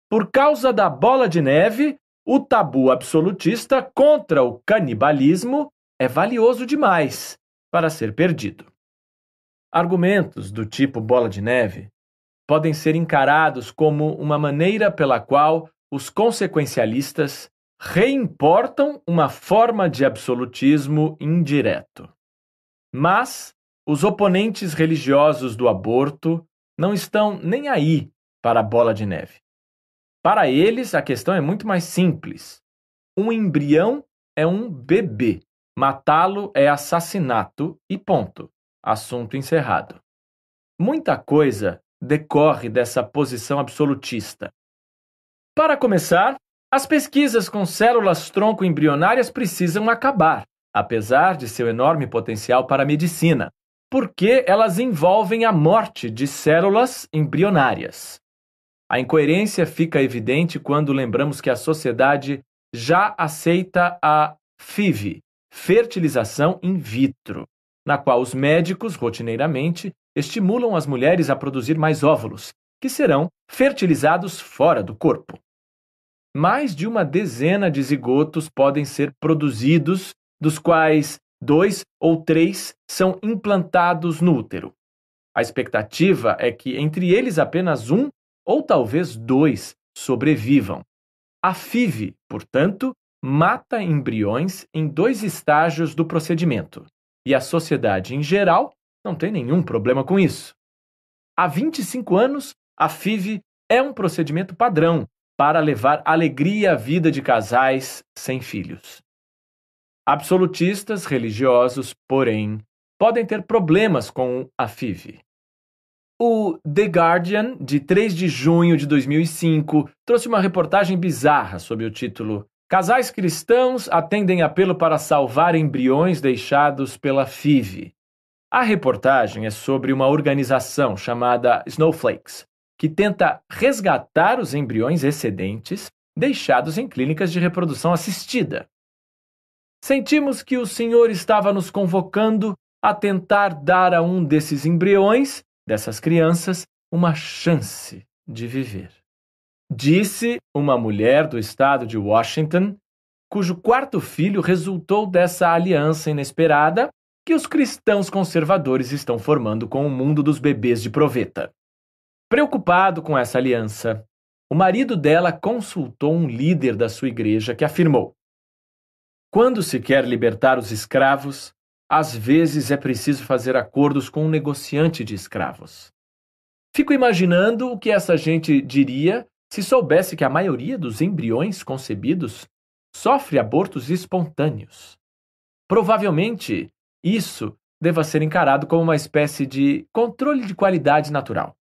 por causa da bola de neve, o tabu absolutista contra o canibalismo é valioso demais para ser perdido. Argumentos do tipo bola de neve podem ser encarados como uma maneira pela qual os consequencialistas reimportam uma forma de absolutismo indireto. Mas os oponentes religiosos do aborto não estão nem aí para a bola de neve. Para eles, a questão é muito mais simples. Um embrião é um bebê. Matá-lo é assassinato e ponto. Assunto encerrado. Muita coisa decorre dessa posição absolutista. Para começar, as pesquisas com células-tronco embrionárias precisam acabar, apesar de seu enorme potencial para a medicina, porque elas envolvem a morte de células embrionárias. A incoerência fica evidente quando lembramos que a sociedade já aceita a FIV, fertilização in vitro, na qual os médicos, rotineiramente, estimulam as mulheres a produzir mais óvulos, que serão fertilizados fora do corpo. Mais de uma dezena de zigotos podem ser produzidos, dos quais 2 ou 3 são implantados no útero. A expectativa é que entre eles apenas 1 ou talvez 2 sobrevivam. A FIV, portanto, mata embriões em 2 estágios do procedimento, e a sociedade em geral não tem nenhum problema com isso. Há 25 anos, a FIV é um procedimento padrão para levar alegria à vida de casais sem filhos. Absolutistas religiosos, porém, podem ter problemas com a FIV. O The Guardian, de 3 de junho de 2005, trouxe uma reportagem bizarra sob o título Casais cristãos atendem apelo para salvar embriões deixados pela FIV. A reportagem é sobre uma organização chamada Snowflakes, que tenta resgatar os embriões excedentes deixados em clínicas de reprodução assistida. Sentimos que o Senhor estava nos convocando a tentar dar a um desses embriões, dessas crianças, uma chance de viver. Disse uma mulher do estado de Washington, cujo 4º filho resultou dessa aliança inesperada que os cristãos conservadores estão formando com o mundo dos bebês de proveta. Preocupado com essa aliança, o marido dela consultou um líder da sua igreja que afirmou: quando se quer libertar os escravos, Às vezes é preciso fazer acordos com um negociante de escravos. Fico imaginando o que essa gente diria se soubesse que a maioria dos embriões concebidos sofre abortos espontâneos. Provavelmente, isso deva ser encarado como uma espécie de controle de qualidade natural.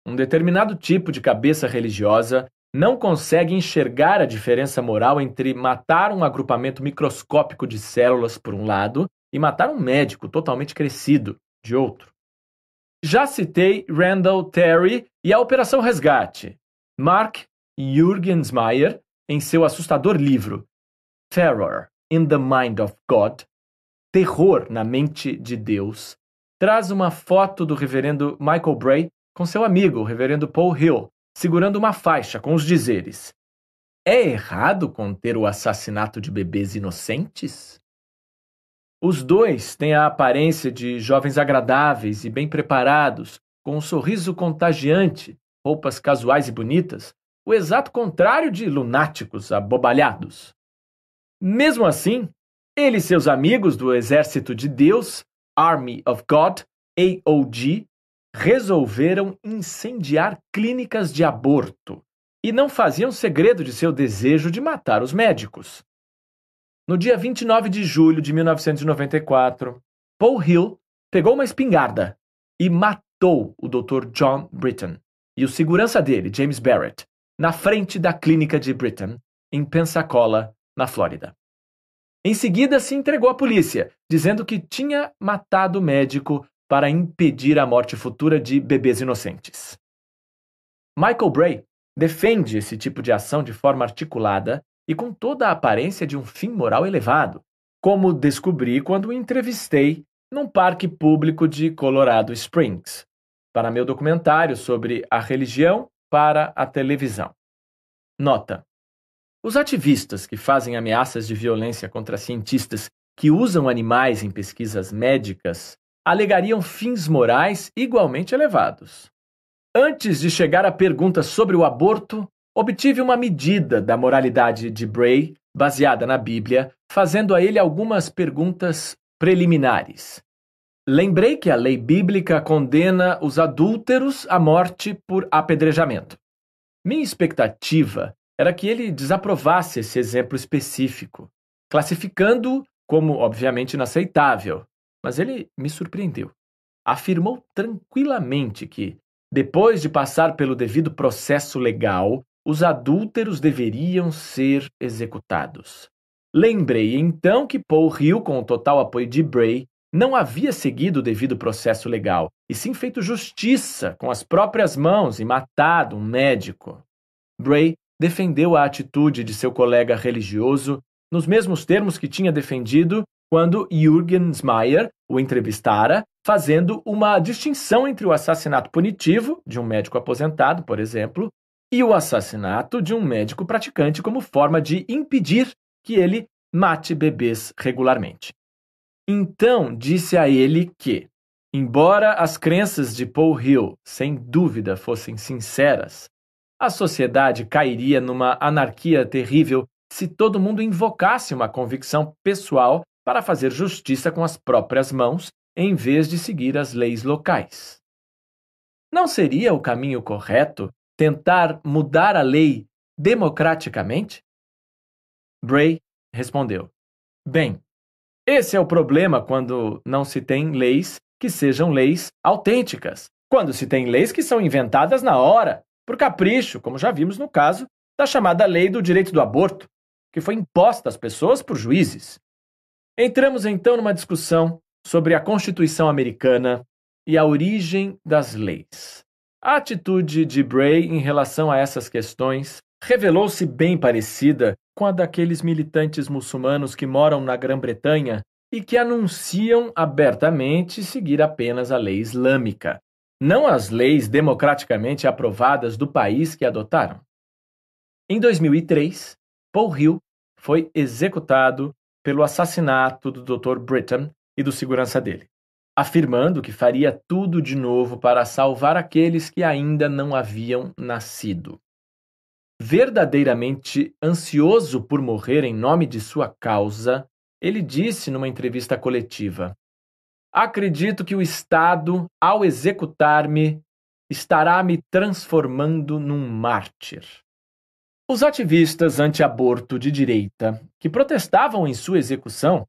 Um determinado tipo de cabeça religiosa não consegue enxergar a diferença moral entre matar um agrupamento microscópico de células, por um lado, e matar um médico totalmente crescido, de outro. Já citei Randall Terry e a Operação Resgate. Mark Juergensmeyer, em seu assustador livro Terror in the Mind of God, Terror na Mente de Deus, traz uma foto do reverendo Michael Bray com seu amigo, o reverendo Paul Hill, segurando uma faixa com os dizeres: "É errado conter o assassinato de bebês inocentes?" Os dois têm a aparência de jovens agradáveis e bem preparados, com um sorriso contagiante, roupas casuais e bonitas, o exato contrário de lunáticos abobalhados. Mesmo assim, ele e seus amigos do Exército de Deus, Army of God, AOG, resolveram incendiar clínicas de aborto e não faziam segredo de seu desejo de matar os médicos. No dia 29 de julho de 1994, Paul Hill pegou uma espingarda e matou o Dr. John Britton e o segurança dele, James Barrett, na frente da clínica de Britton, em Pensacola, na Flórida. Em seguida, se entregou à polícia, dizendo que tinha matado o médico para impedir a morte futura de bebês inocentes. Michael Bray defende esse tipo de ação de forma articulada e com toda a aparência de um fim moral elevado, como descobri quando o entrevistei num parque público de Colorado Springs, para meu documentário sobre a religião para a televisão. Nota: os ativistas que fazem ameaças de violência contra cientistas que usam animais em pesquisas médicas alegariam fins morais igualmente elevados. Antes de chegar à pergunta sobre o aborto, obtive uma medida da moralidade de Bray, baseada na Bíblia, fazendo a ele algumas perguntas preliminares. Lembrei que a lei bíblica condena os adúlteros à morte por apedrejamento. Minha expectativa era que ele desaprovasse esse exemplo específico, classificando-o como obviamente inaceitável, mas ele me surpreendeu. Afirmou tranquilamente que, depois de passar pelo devido processo legal, os adúlteros deveriam ser executados. Lembrei então que Paul Hill, com o total apoio de Bray, não havia seguido o devido processo legal, e sim feito justiça com as próprias mãos e matado um médico. Bray defendeu a atitude de seu colega religioso nos mesmos termos que tinha defendido quando Juergensmeyer o entrevistara, fazendo uma distinção entre o assassinato punitivo, de um médico aposentado, por exemplo, e o assassinato de um médico praticante como forma de impedir que ele mate bebês regularmente. Então, disse a ele que, embora as crenças de Paul Hill, sem dúvida, fossem sinceras, a sociedade cairia numa anarquia terrível se todo mundo invocasse uma convicção pessoal para fazer justiça com as próprias mãos, em vez de seguir as leis locais. Não seria o caminho correto tentar mudar a lei democraticamente? Bray respondeu: bem, esse é o problema quando não se tem leis que sejam leis autênticas, quando se tem leis que são inventadas na hora, por capricho, como já vimos no caso da chamada Lei do Direito do Aborto, que foi imposta às pessoas por juízes. Entramos então numa discussão sobre a Constituição americana e a origem das leis. A atitude de Bray em relação a essas questões revelou-se bem parecida com a daqueles militantes muçulmanos que moram na Grã-Bretanha e que anunciam abertamente seguir apenas a lei islâmica, não as leis democraticamente aprovadas do país que adotaram. Em 2003, Paul Hill foi executado pelo assassinato do Dr. Britton e do segurança dele, afirmando que faria tudo de novo para salvar aqueles que ainda não haviam nascido. Verdadeiramente ansioso por morrer em nome de sua causa, ele disse numa entrevista coletiva: "Acredito que o Estado, ao executar-me, estará me transformando num mártir." Os ativistas anti-aborto de direita, que protestavam em sua execução,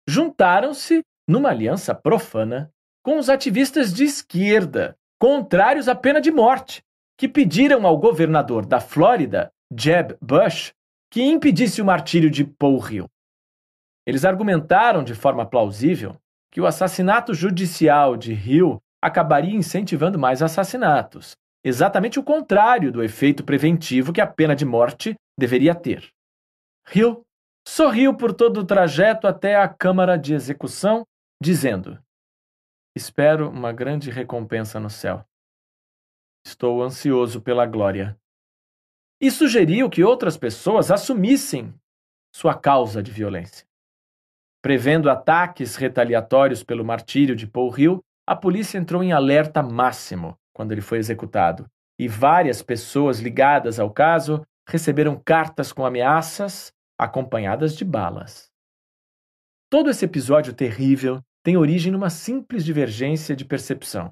juntaram-se numa aliança profana com os ativistas de esquerda, contrários à pena de morte, que pediram ao governador da Flórida, Jeb Bush, que impedisse o martírio de Paul Hill. Eles argumentaram de forma plausível que o assassinato judicial de Hill acabaria incentivando mais assassinatos, exatamente o contrário do efeito preventivo que a pena de morte deveria ter. Hill sorriu por todo o trajeto até a câmara de execução, dizendo: "Espero uma grande recompensa no céu. Estou ansioso pela glória." E sugeriu que outras pessoas assumissem sua causa de violência. Prevendo ataques retaliatórios pelo martírio de Paul Hill, a polícia entrou em alerta máximo quando ele foi executado, e várias pessoas ligadas ao caso receberam cartas com ameaças acompanhadas de balas. Todo esse episódio terrível tem origem numa simples divergência de percepção.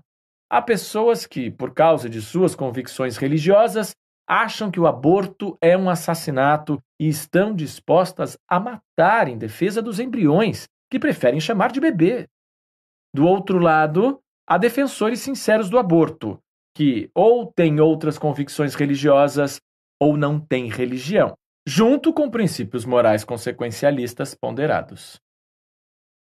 Há pessoas que, por causa de suas convicções religiosas, acham que o aborto é um assassinato e estão dispostas a matar em defesa dos embriões, que preferem chamar de bebê. Do outro lado, há defensores sinceros do aborto, que ou têm outras convicções religiosas ou não têm religião, junto com princípios morais consequencialistas ponderados.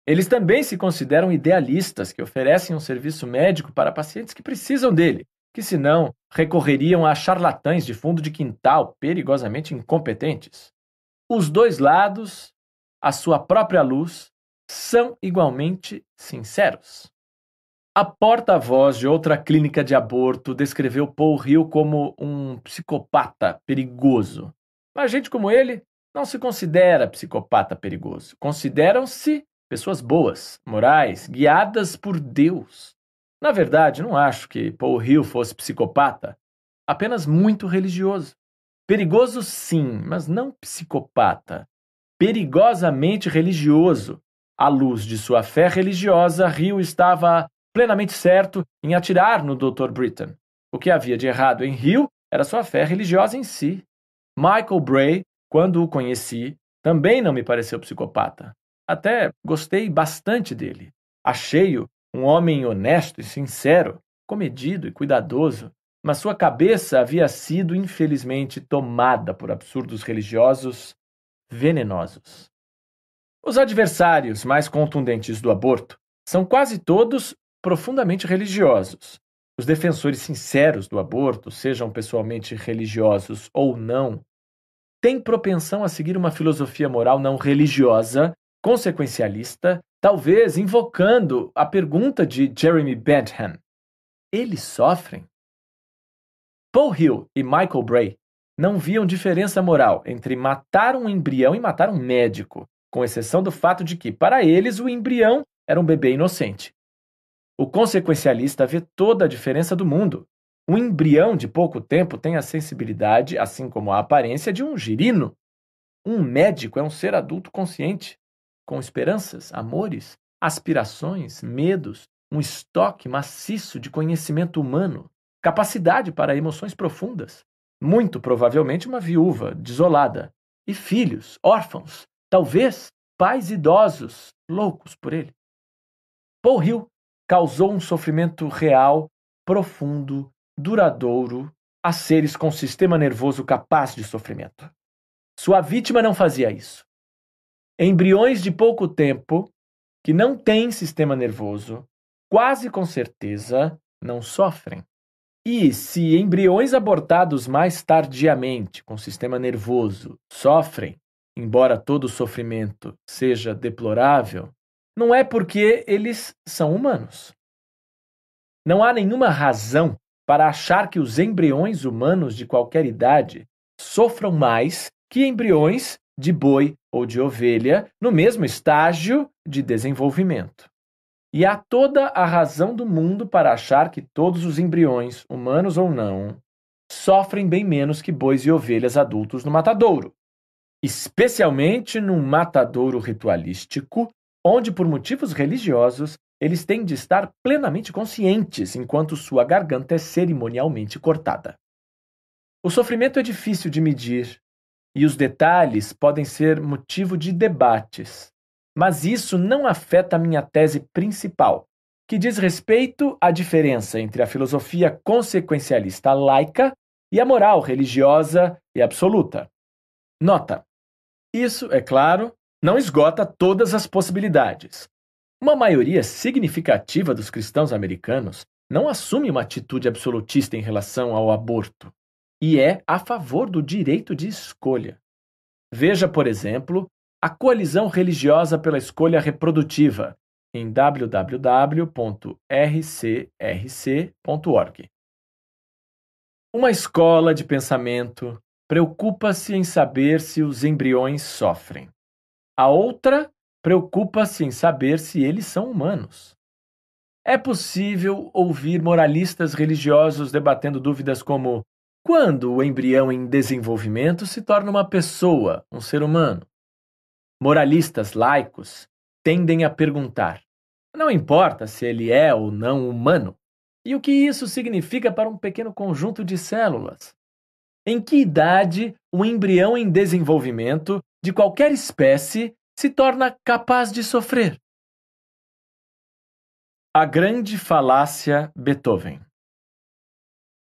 Eles também se consideram idealistas que oferecem um serviço médico para pacientes que precisam dele, que senão recorreriam a charlatães de fundo de quintal perigosamente incompetentes. Os dois lados, à sua própria luz, são igualmente sinceros. A porta-voz de outra clínica de aborto descreveu Paul Hill como um psicopata perigoso. Mas gente como ele não se considera psicopata perigoso. Consideram-se pessoas boas, morais, guiadas por Deus. Na verdade, não acho que Paul Hill fosse psicopata, apenas muito religioso. Perigoso sim, mas não psicopata. Perigosamente religioso. À luz de sua fé religiosa, Hill estava plenamente certo em atirar no Dr. Britton. O que havia de errado em Hill era sua fé religiosa em si. Michael Bray, quando o conheci, também não me pareceu psicopata. Até gostei bastante dele. Achei-o um homem honesto e sincero, comedido e cuidadoso, mas sua cabeça havia sido, infelizmente, tomada por absurdos religiosos venenosos. Os adversários mais contundentes do aborto são quase todos profundamente religiosos. Os defensores sinceros do aborto, sejam pessoalmente religiosos ou não, têm propensão a seguir uma filosofia moral não religiosa, consequencialista, talvez invocando a pergunta de Jeremy Bentham: eles sofrem? Paul Hill e Michael Bray não viam diferença moral entre matar um embrião e matar um médico, com exceção do fato de que, para eles, o embrião era um bebê inocente. O consequencialista vê toda a diferença do mundo. Um embrião de pouco tempo tem a sensibilidade, assim como a aparência, de um girino. Um médico é um ser adulto consciente, com esperanças, amores, aspirações, medos, um estoque maciço de conhecimento humano, capacidade para emoções profundas, muito provavelmente uma viúva desolada, e filhos, órfãos, talvez pais idosos, loucos por ele. Paul Hill causou um sofrimento real, profundo, duradouro, a seres com sistema nervoso capaz de sofrimento. Sua vítima não fazia isso. Embriões de pouco tempo, que não têm sistema nervoso, quase com certeza não sofrem. E se embriões abortados mais tardiamente, com sistema nervoso, sofrem, embora todo o sofrimento seja deplorável, não é porque eles são humanos. Não há nenhuma razão para achar que os embriões humanos de qualquer idade sofram mais que embriões de boi ou de ovelha no mesmo estágio de desenvolvimento. E há toda a razão do mundo para achar que todos os embriões, humanos ou não, sofrem bem menos que bois e ovelhas adultos no matadouro. especialmente num matadouro ritualístico, onde, por motivos religiosos, eles têm de estar plenamente conscientes enquanto sua garganta é cerimonialmente cortada. O sofrimento é difícil de medir e os detalhes podem ser motivo de debates, mas isso não afeta a minha tese principal, que diz respeito à diferença entre a filosofia consequencialista laica e a moral religiosa e absoluta. Nota: isso, é claro, não esgota todas as possibilidades. Uma maioria significativa dos cristãos americanos não assume uma atitude absolutista em relação ao aborto e é a favor do direito de escolha. Veja, por exemplo, a Coalizão Religiosa pela Escolha Reprodutiva em www.rcrc.org. Uma escola de pensamento preocupa-se em saber se os embriões sofrem. A outra preocupa-se em saber se eles são humanos. É possível ouvir moralistas religiosos debatendo dúvidas como: quando o embrião em desenvolvimento se torna uma pessoa, um ser humano? Moralistas laicos tendem a perguntar: não importa se ele é ou não humano? E o que isso significa para um pequeno conjunto de células? Em que idade um embrião em desenvolvimento de qualquer espécie se torna capaz de sofrer? A grande falácia Beethoven.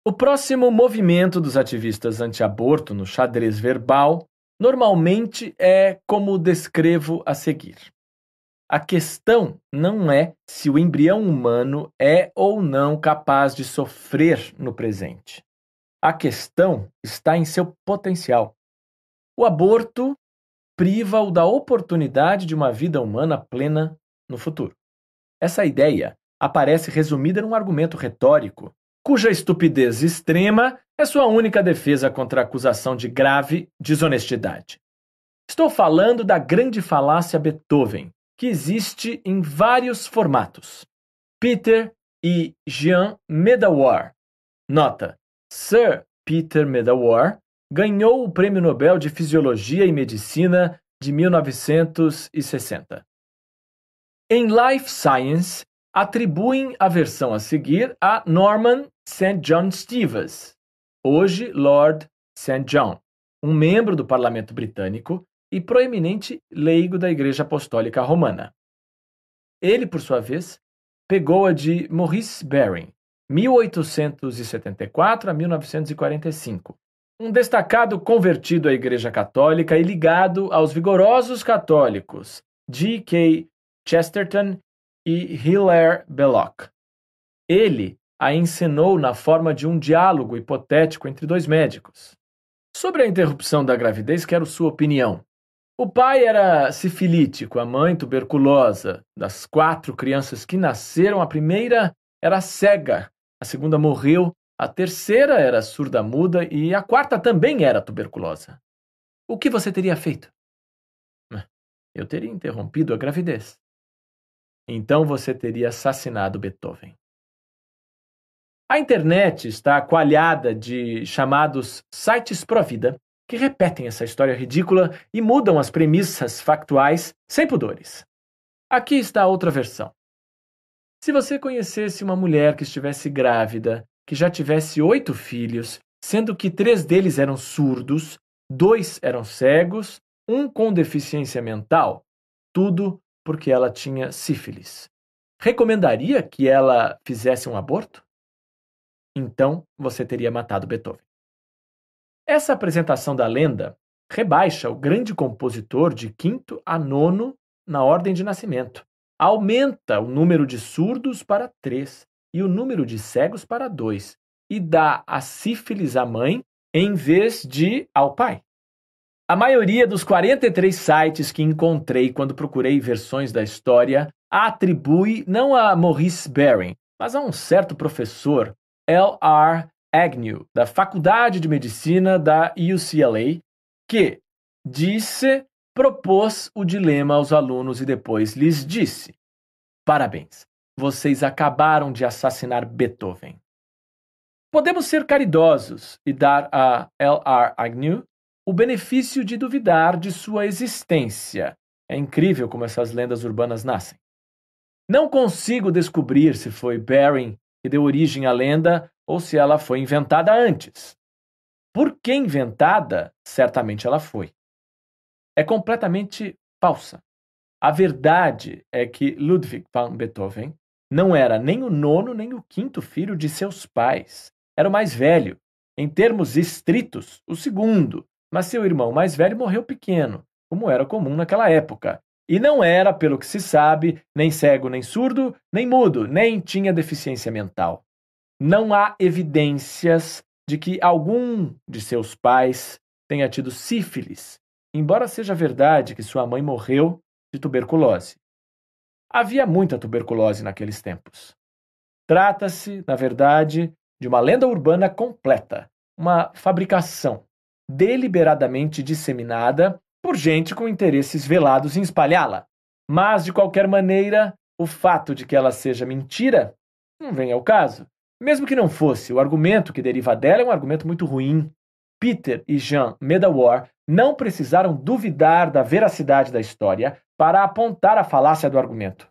O próximo movimento dos ativistas anti-aborto no xadrez verbal normalmente é como descrevo a seguir. A questão não é se o embrião humano é ou não capaz de sofrer no presente. A questão está em seu potencial. O aborto priva-o da oportunidade de uma vida humana plena no futuro. Essa ideia aparece resumida num argumento retórico, cuja estupidez extrema é sua única defesa contra a acusação de grave desonestidade. Estou falando da grande falácia Beethoven, que existe em vários formatos. Peter e Jean Medawar. Nota: Sir Peter Medawar ganhou o Prêmio Nobel de Fisiologia e Medicina de 1960. Em Life Science, atribuem a versão a seguir a Norman St. John Stevens, hoje Lord St. John, um membro do Parlamento Britânico e proeminente leigo da Igreja Apostólica Romana. Ele, por sua vez, pegou a de Maurice Baring, 1874 a 1945, um destacado convertido à Igreja Católica e ligado aos vigorosos católicos G.K. Chesterton e Hilaire Belloc. Ele a encenou na forma de um diálogo hipotético entre dois médicos. Sobre a interrupção da gravidez, quero sua opinião. O pai era sifilítico, a mãe tuberculosa. Das 4 crianças que nasceram, a primeira era cega, a segunda morreu, a terceira era surda-muda e a quarta também era tuberculosa. O que você teria feito? Eu teria interrompido a gravidez. Então você teria assassinado Beethoven. A internet está coalhada de chamados sites pró-vida que repetem essa história ridícula e mudam as premissas factuais sem pudores. Aqui está outra versão. Se você conhecesse uma mulher que estivesse grávida, que já tivesse 8 filhos, sendo que 3 deles eram surdos, 2 eram cegos, 1 com deficiência mental, tudo porque ela tinha sífilis, recomendaria que ela fizesse um aborto? Então você teria matado Beethoven. Essa apresentação da lenda rebaixa o grande compositor de 5º a 9º na ordem de nascimento. Aumenta o número de surdos para 3 e o número de cegos para 2 e dá a sífilis à mãe em vez de ao pai. A maioria dos 43 sites que encontrei quando procurei versões da história atribui não a Maurice Baring, mas a um certo professor, L.R. Agnew, da Faculdade de Medicina da UCLA, que propôs o dilema aos alunos e depois lhes disse: parabéns, vocês acabaram de assassinar Beethoven. Podemos ser caridosos e dar a L.R. Agnew o benefício de duvidar de sua existência. É incrível como essas lendas urbanas nascem. Não consigo descobrir se foi Bering que deu origem à lenda ou se ela foi inventada antes. Por que inventada? Certamente ela foi. É completamente falsa. A verdade é que Ludwig van Beethoven não era nem o nono nem o quinto filho de seus pais. Era o mais velho. Em termos estritos, o segundo. Mas seu irmão mais velho morreu pequeno, como era comum naquela época. E não era, pelo que se sabe, nem cego, nem surdo, nem mudo, nem tinha deficiência mental. Não há evidências de que algum de seus pais tenha tido sífilis, embora seja verdade que sua mãe morreu de tuberculose. Havia muita tuberculose naqueles tempos. Trata-se, na verdade, de uma lenda urbana completa, uma fabricação deliberadamente disseminada por gente com interesses velados em espalhá-la. Mas, de qualquer maneira, o fato de que ela seja mentira não vem ao caso. Mesmo que não fosse, o argumento que deriva dela é um argumento muito ruim. Peter e Jean Medawar não precisaram duvidar da veracidade da história para apontar a falácia do argumento.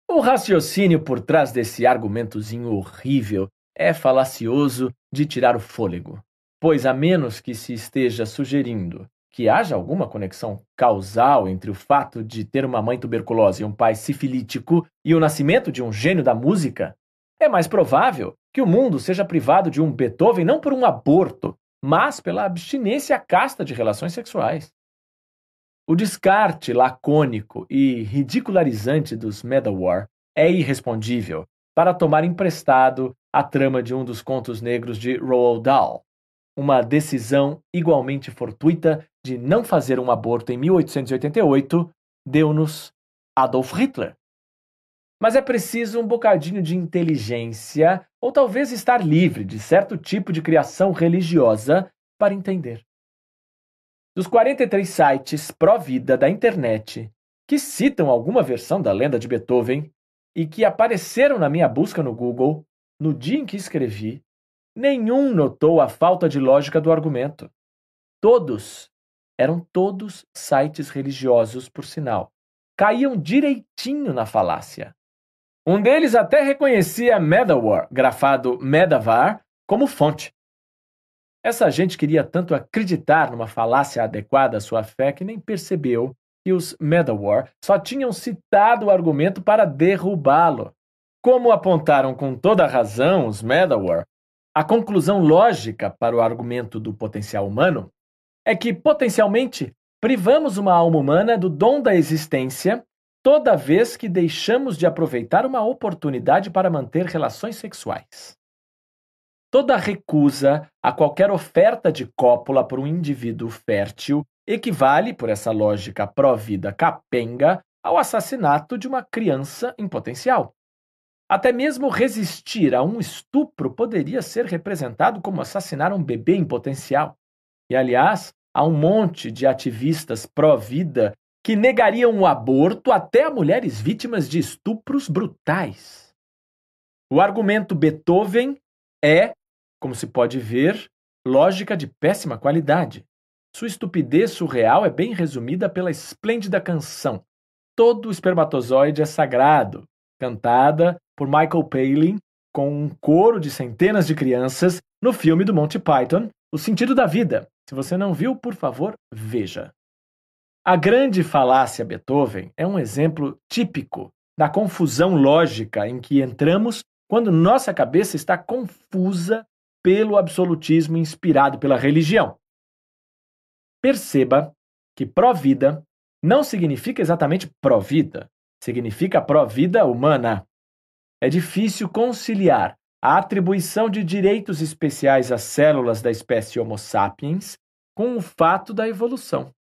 O raciocínio por trás desse argumentozinho horrível é falacioso de tirar o fôlego, pois a menos que se esteja sugerindo que haja alguma conexão causal entre o fato de ter uma mãe tuberculosa e um pai sifilítico e o nascimento de um gênio da música, é mais provável que o mundo seja privado de um Beethoven não por um aborto, mas pela abstinência casta de relações sexuais. O descarte lacônico e ridicularizante dos Medawar é irrespondível para tomar emprestado a trama de um dos contos negros de Roald Dahl, uma decisão igualmente fortuita de não fazer um aborto em 1888 deu-nos Adolf Hitler. Mas é preciso um bocadinho de inteligência ou talvez estar livre de certo tipo de criação religiosa para entender. Dos 43 sites pró-vida da internet que citam alguma versão da lenda de Beethoven e que apareceram na minha busca no Google no dia em que escrevi, nenhum notou a falta de lógica do argumento. Eram todos sites religiosos, por sinal. Caíam direitinho na falácia. Um deles até reconhecia Medawar, grafado Medavar, como fonte. Essa gente queria tanto acreditar numa falácia adequada à sua fé que nem percebeu que os Medawar só tinham citado o argumento para derrubá-lo. Como apontaram com toda razão os Medawar, a conclusão lógica para o argumento do potencial humano é que, potencialmente, privamos uma alma humana do dom da existência toda vez que deixamos de aproveitar uma oportunidade para manter relações sexuais. Toda recusa a qualquer oferta de cópula por um indivíduo fértil equivale, por essa lógica pró-vida capenga, ao assassinato de uma criança em potencial. Até mesmo resistir a um estupro poderia ser representado como assassinar um bebê em potencial. E, aliás, há um monte de ativistas pró-vida que negariam o aborto até a mulheres vítimas de estupros brutais. O argumento Beethoven é, como se pode ver, lógica de péssima qualidade. Sua estupidez surreal é bem resumida pela esplêndida canção Todo Espermatozoide é Sagrado, cantada por Michael Palin com um coro de centenas de crianças no filme do Monty Python, O Sentido da Vida. Se você não viu, por favor, veja. A grande falácia Beethoven é um exemplo típico da confusão lógica em que entramos quando nossa cabeça está confusa pelo absolutismo inspirado pela religião. Perceba que pró-vida não significa exatamente pró-vida, significa pró-vida humana. É difícil conciliar a atribuição de direitos especiais às células da espécie Homo sapiens com o fato da evolução.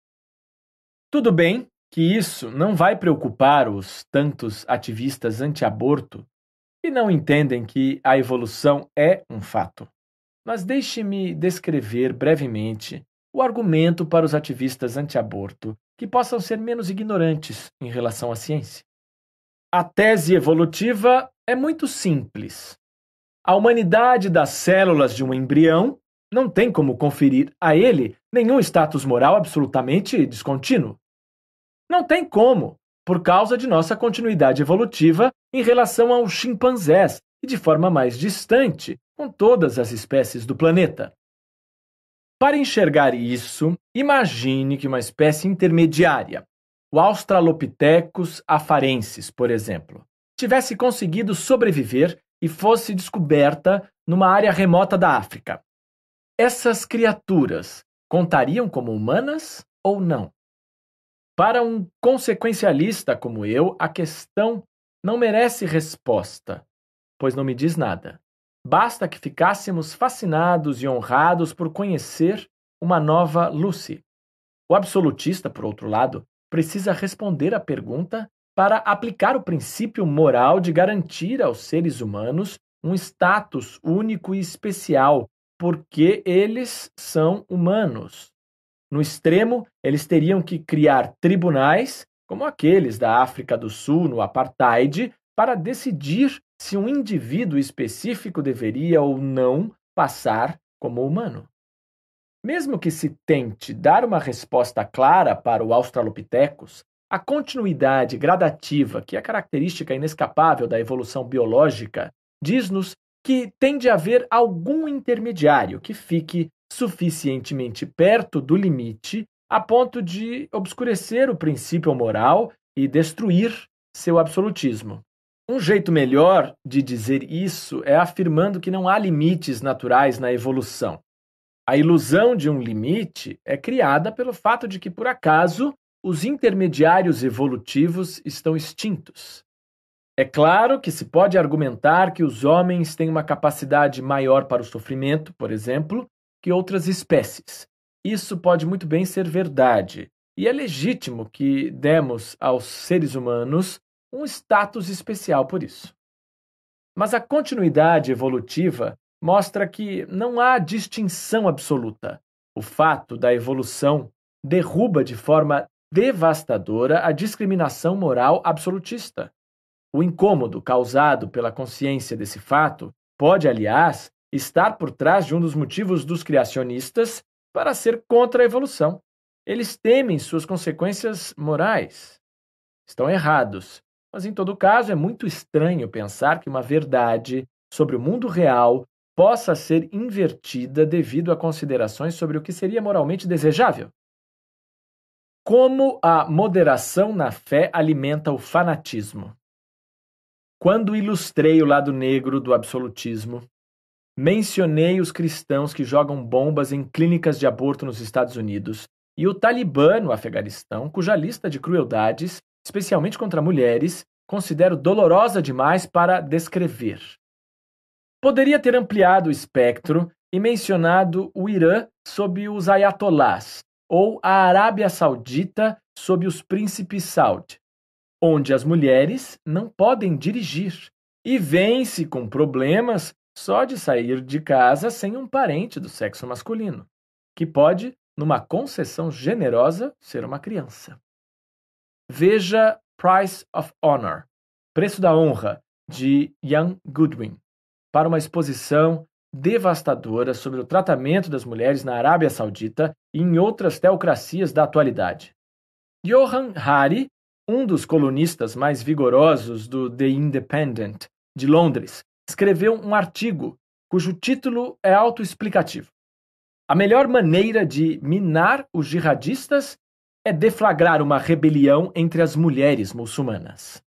Tudo bem que isso não vai preocupar os tantos ativistas anti-aborto que não entendem que a evolução é um fato. Mas deixe-me descrever brevemente o argumento para os ativistas anti-aborto que possam ser menos ignorantes em relação à ciência. A tese evolutiva é muito simples. A humanidade das células de um embrião não tem como conferir a ele nenhum status moral absolutamente descontínuo. Não tem como, por causa de nossa continuidade evolutiva em relação aos chimpanzés e de forma mais distante com todas as espécies do planeta. Para enxergar isso, imagine que uma espécie intermediária, o Australopithecus afarensis, por exemplo, tivesse conseguido sobreviver e fosse descoberta numa área remota da África. Essas criaturas contariam como humanas ou não? Para um consequencialista como eu, a questão não merece resposta, pois não me diz nada. Basta que ficássemos fascinados e honrados por conhecer uma nova Lucy. O absolutista, por outro lado, precisa responder à pergunta para aplicar o princípio moral de garantir aos seres humanos um status único e especial, porque eles são humanos. No extremo, eles teriam que criar tribunais, como aqueles da África do Sul no apartheid, para decidir se um indivíduo específico deveria ou não passar como humano. Mesmo que se tente dar uma resposta clara para o Australopithecus, a continuidade gradativa, que é característica inescapável da evolução biológica, diz-nos que tem de haver algum intermediário que fique suficientemente perto do limite a ponto de obscurecer o princípio moral e destruir seu absolutismo. Um jeito melhor de dizer isso é afirmando que não há limites naturais na evolução. A ilusão de um limite é criada pelo fato de que, por acaso, os intermediários evolutivos estão extintos. É claro que se pode argumentar que os homens têm uma capacidade maior para o sofrimento, por exemplo, que outras espécies. Isso pode muito bem ser verdade, e é legítimo que demos aos seres humanos um status especial por isso. Mas a continuidade evolutiva mostra que não há distinção absoluta. O fato da evolução derruba de forma devastadora a discriminação moral absolutista. O incômodo causado pela consciência desse fato pode, aliás, estar por trás de um dos motivos dos criacionistas para ser contra a evolução. Eles temem suas consequências morais. Estão errados, mas em todo caso é muito estranho pensar que uma verdade sobre o mundo real possa ser invertida devido a considerações sobre o que seria moralmente desejável. Como a moderação na fé alimenta o fanatismo? Quando ilustrei o lado negro do absolutismo, mencionei os cristãos que jogam bombas em clínicas de aborto nos Estados Unidos e o Talibã no Afeganistão, cuja lista de crueldades, especialmente contra mulheres, considero dolorosa demais para descrever. Poderia ter ampliado o espectro e mencionado o Irã sob os ayatolás ou a Arábia Saudita sob os príncipes Saud, onde as mulheres não podem dirigir e vêm-se com problemas só de sair de casa sem um parente do sexo masculino, que pode, numa concessão generosa, ser uma criança. Veja Price of Honor, Preço da Honra, de Ian Goodwin, para uma exposição devastadora sobre o tratamento das mulheres na Arábia Saudita e em outras teocracias da atualidade. Johan Hari, um dos colunistas mais vigorosos do The Independent de Londres, escreveu um artigo cujo título é autoexplicativo. A melhor maneira de minar os jihadistas é deflagrar uma rebelião entre as mulheres muçulmanas.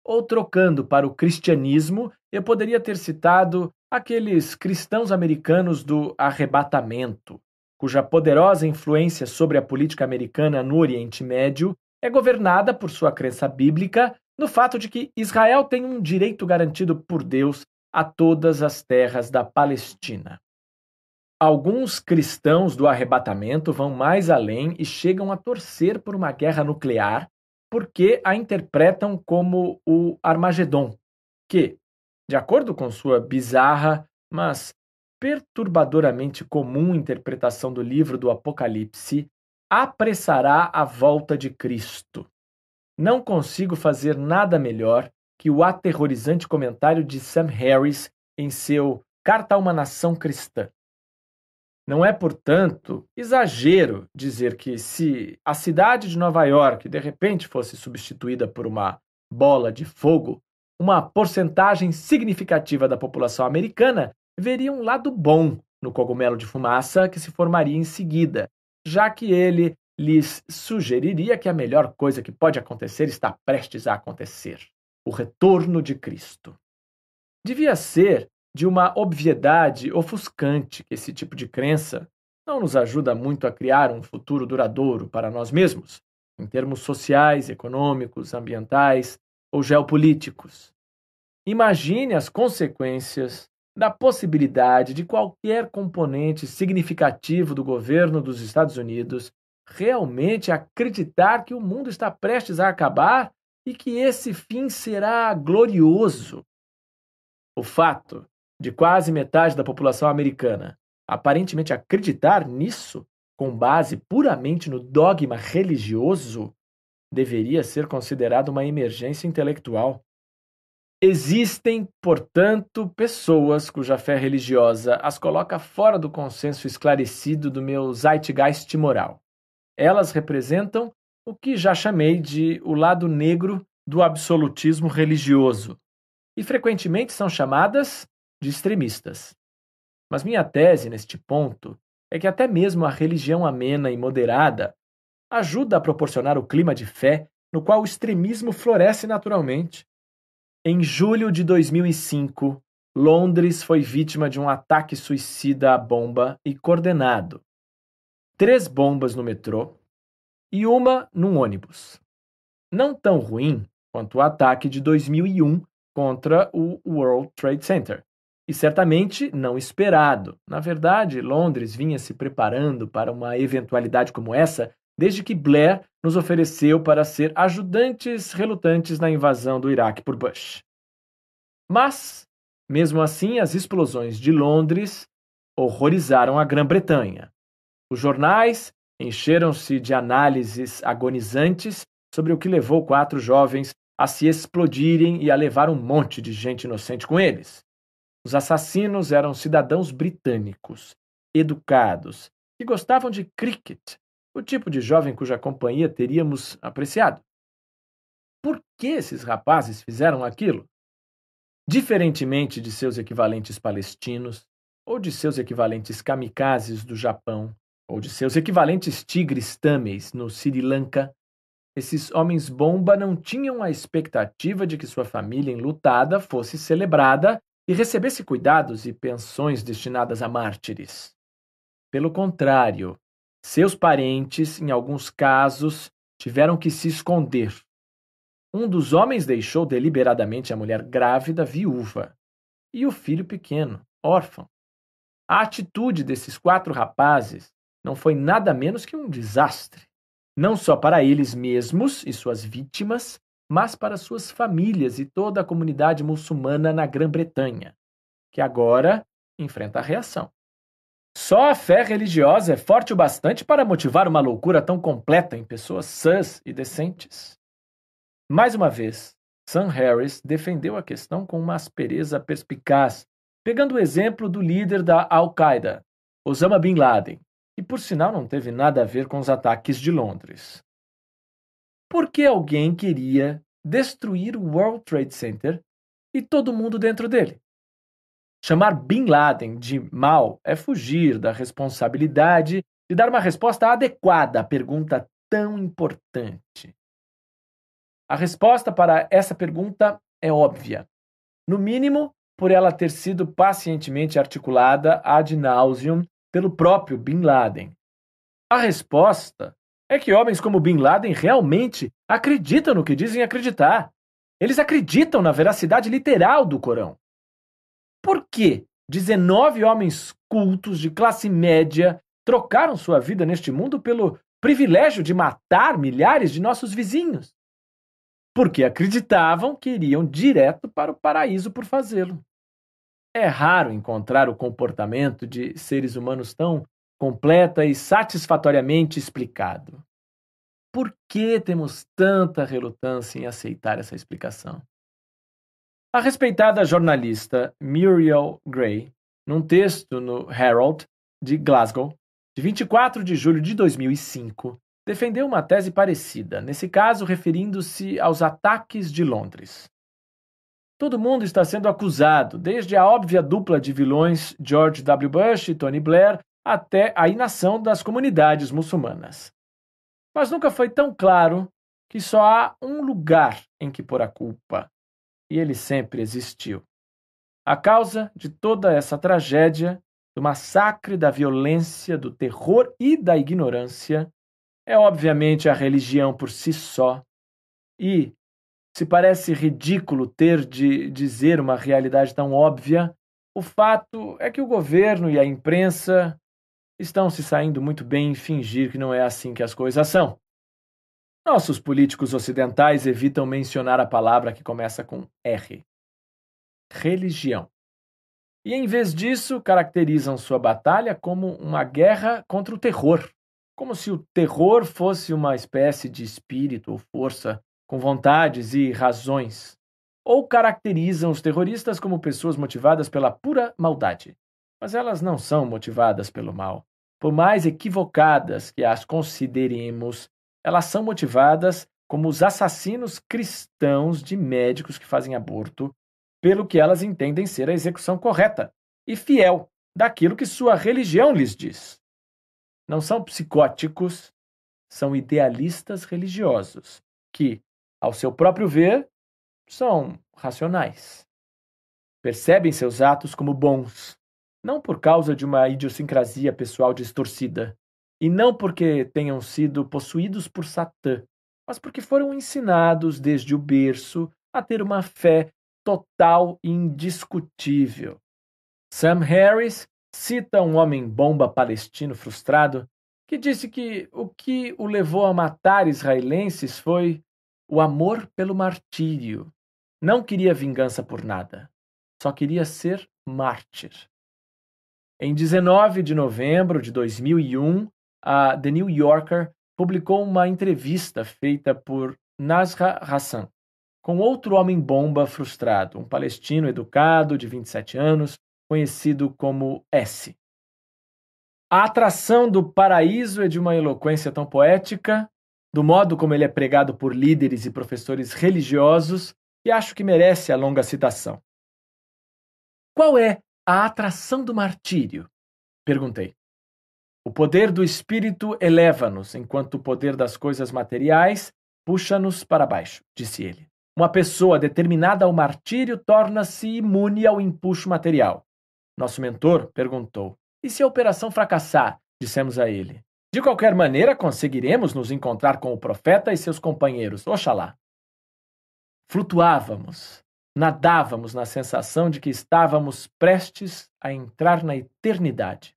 Ou trocando para o cristianismo, eu poderia ter citado aqueles cristãos americanos do arrebatamento, cuja poderosa influência sobre a política americana no Oriente Médio é governada por sua crença bíblica no fato de que Israel tem um direito garantido por Deus a todas as terras da Palestina. Alguns cristãos do arrebatamento vão mais além e chegam a torcer por uma guerra nuclear porque a interpretam como o Armagedon, que, de acordo com sua bizarra, mas perturbadoramente comum interpretação do livro do Apocalipse, apressará a volta de Cristo. Não consigo fazer nada melhor que o aterrorizante comentário de Sam Harris em seu Carta a uma Nação Cristã. Não é, portanto, exagero dizer que se a cidade de Nova York de repente fosse substituída por uma bola de fogo, uma porcentagem significativa da população americana veria um lado bom no cogumelo de fumaça que se formaria em seguida, já que ele lhes sugeriria que a melhor coisa que pode acontecer está prestes a acontecer: o retorno de Cristo. Devia ser de uma obviedade ofuscante que esse tipo de crença não nos ajuda muito a criar um futuro duradouro para nós mesmos, em termos sociais, econômicos, ambientais ou geopolíticos. Imagine as consequências da possibilidade de qualquer componente significativo do governo dos Estados Unidos realmente acreditar que o mundo está prestes a acabar e que esse fim será glorioso. O fato de quase metade da população americana aparentemente acreditar nisso, com base puramente no dogma religioso, deveria ser considerado uma emergência intelectual. Existem, portanto, pessoas cuja fé religiosa as coloca fora do consenso esclarecido do meu zeitgeist moral. Elas representam o que já chamei de o lado negro do absolutismo religioso, e frequentemente são chamadas de extremistas. Mas minha tese neste ponto é que até mesmo a religião amena e moderada ajuda a proporcionar o clima de fé no qual o extremismo floresce naturalmente. Em julho de 2005, Londres foi vítima de um ataque suicida à bomba e coordenado. 3 bombas no metrô e uma num ônibus. Não tão ruim quanto o ataque de 2001 contra o World Trade Center. E certamente não esperado. Na verdade, Londres vinha se preparando para uma eventualidade como essa desde que Blair nos ofereceu para ser ajudantes relutantes na invasão do Iraque por Bush. Mas, mesmo assim, as explosões de Londres horrorizaram a Grã-Bretanha. Os jornais encheram-se de análises agonizantes sobre o que levou 4 jovens a se explodirem e a levar um monte de gente inocente com eles. Os assassinos eram cidadãos britânicos, educados, que gostavam de cricket, o tipo de jovem cuja companhia teríamos apreciado. Por que esses rapazes fizeram aquilo? Diferentemente de seus equivalentes palestinos, ou de seus equivalentes kamikazes do Japão, ou de seus equivalentes tigres tâmeis no Sri Lanka, esses homens-bomba não tinham a expectativa de que sua família enlutada fosse celebrada e recebesse cuidados e pensões destinadas a mártires. Pelo contrário, seus parentes, em alguns casos, tiveram que se esconder. Um dos homens deixou deliberadamente a mulher grávida viúva e o filho pequeno, órfão. A atitude desses 4 rapazes não foi nada menos que um desastre, não só para eles mesmos e suas vítimas, mas para suas famílias e toda a comunidade muçulmana na Grã-Bretanha, que agora enfrenta a reação. Só a fé religiosa é forte o bastante para motivar uma loucura tão completa em pessoas sãs e decentes. Mais uma vez, Sam Harris defendeu a questão com uma aspereza perspicaz, pegando o exemplo do líder da Al-Qaeda, Osama Bin Laden, que por sinal não teve nada a ver com os ataques de Londres. Por que alguém queria destruir o World Trade Center e todo mundo dentro dele? Chamar Bin Laden de mau é fugir da responsabilidade de dar uma resposta adequada à pergunta tão importante. A resposta para essa pergunta é óbvia, no mínimo por ela ter sido pacientemente articulada ad nauseam pelo próprio Bin Laden. A resposta é que homens como Bin Laden realmente acreditam no que dizem acreditar. Eles acreditam na veracidade literal do Corão. Por que 19 homens cultos de classe média trocaram sua vida neste mundo pelo privilégio de matar milhares de nossos vizinhos? Porque acreditavam que iriam direto para o paraíso por fazê-lo. É raro encontrar o comportamento de seres humanos tão completa e satisfatoriamente explicado. Por que temos tanta relutância em aceitar essa explicação? A respeitada jornalista Muriel Gray, num texto no Herald, de Glasgow, de 24 de julho de 2005, defendeu uma tese parecida, nesse caso referindo-se aos ataques de Londres. Todo mundo está sendo acusado, desde a óbvia dupla de vilões George W. Bush e Tony Blair até a inação das comunidades muçulmanas. Mas nunca foi tão claro que só há um lugar em que pôr a culpa, e ele sempre existiu. A causa de toda essa tragédia, do massacre, da violência, do terror e da ignorância, é obviamente a religião por si só. E, se parece ridículo ter de dizer uma realidade tão óbvia, o fato é que o governo e a imprensa estão se saindo muito bem em fingir que não é assim que as coisas são. Nossos políticos ocidentais evitam mencionar a palavra que começa com R. Religião. E, em vez disso, caracterizam sua batalha como uma guerra contra o terror, como se o terror fosse uma espécie de espírito ou força com vontades e razões, ou caracterizam os terroristas como pessoas motivadas pela pura maldade. Mas elas não são motivadas pelo mal. Por mais equivocadas que as consideremos, elas são motivadas como os assassinos cristãos de médicos que fazem aborto, pelo que elas entendem ser a execução correta e fiel daquilo que sua religião lhes diz. Não são psicóticos, são idealistas religiosos, que, ao seu próprio ver, são racionais. Percebem seus atos como bons, não por causa de uma idiosincrasia pessoal distorcida, e não porque tenham sido possuídos por Satã, mas porque foram ensinados desde o berço a ter uma fé total e indiscutível. Sam Harris cita um homem-bomba palestino frustrado que disse que o que o levou a matar israelenses foi o amor pelo martírio. Não queria vingança por nada, só queria ser mártir. Em 19 de novembro de 2001, a The New Yorker publicou uma entrevista feita por Nasra Hassan com outro homem-bomba frustrado, um palestino educado de 27 anos, conhecido como S. A atração do paraíso é de uma eloquência tão poética, do modo como ele é pregado por líderes e professores religiosos, que acho que merece a longa citação. Qual é a atração do martírio? Perguntei. O poder do espírito eleva-nos, enquanto o poder das coisas materiais puxa-nos para baixo, disse ele. Uma pessoa determinada ao martírio torna-se imune ao empuxo material. Nosso mentor perguntou: e se a operação fracassar? Dissemos a ele. De qualquer maneira, conseguiremos nos encontrar com o profeta e seus companheiros, oxalá. Flutuávamos, nadávamos na sensação de que estávamos prestes a entrar na eternidade.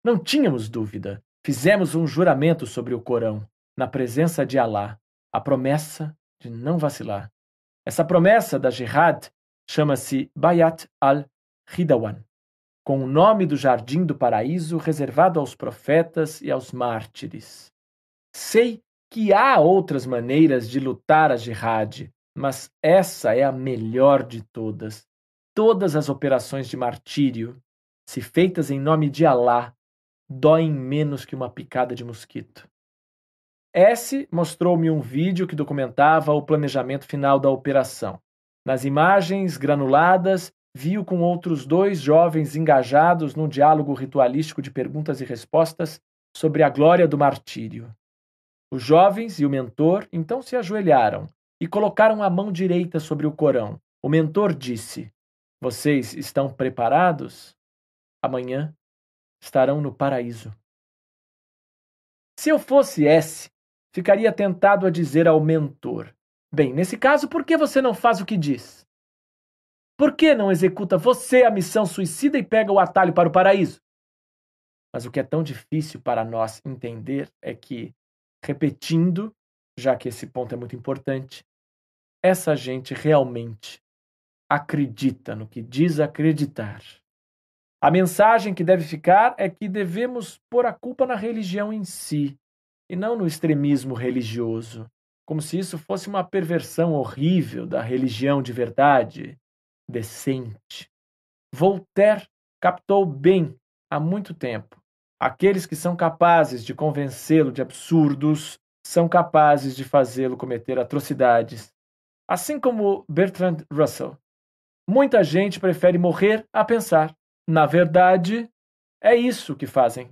Não tínhamos dúvida. Fizemos um juramento sobre o Corão, na presença de Alá, a promessa de não vacilar. Essa promessa da Jihad chama-se Bayat al-Ridwan, com o nome do Jardim do Paraíso reservado aos profetas e aos mártires. Sei que há outras maneiras de lutar a Jihad, mas essa é a melhor de todas. Todas as operações de martírio, se feitas em nome de Alá, doem menos que uma picada de mosquito. S mostrou-me um vídeo que documentava o planejamento final da operação. Nas imagens granuladas, vi-o com outros 2 jovens engajados num diálogo ritualístico de perguntas e respostas sobre a glória do martírio. Os jovens e o mentor então se ajoelharam e colocaram a mão direita sobre o Corão. O mentor disse: vocês estão preparados? Amanhã estarão no paraíso. Se eu fosse S, ficaria tentado a dizer ao mentor: bem, nesse caso, por que você não faz o que diz? Por que não executa você a missão suicida e pega o atalho para o paraíso? Mas o que é tão difícil para nós entender é que, repetindo, já que esse ponto é muito importante, essa gente realmente acredita no que diz acreditar. A mensagem que deve ficar é que devemos pôr a culpa na religião em si, e não no extremismo religioso, como se isso fosse uma perversão horrível da religião de verdade, decente. Voltaire captou bem, há muito tempo, Aqueles que são capazes de convencê-lo de absurdos são capazes de fazê-lo cometer atrocidades. Assim como Bertrand Russell. Muita gente prefere morrer a pensar. Na verdade, é isso que fazem.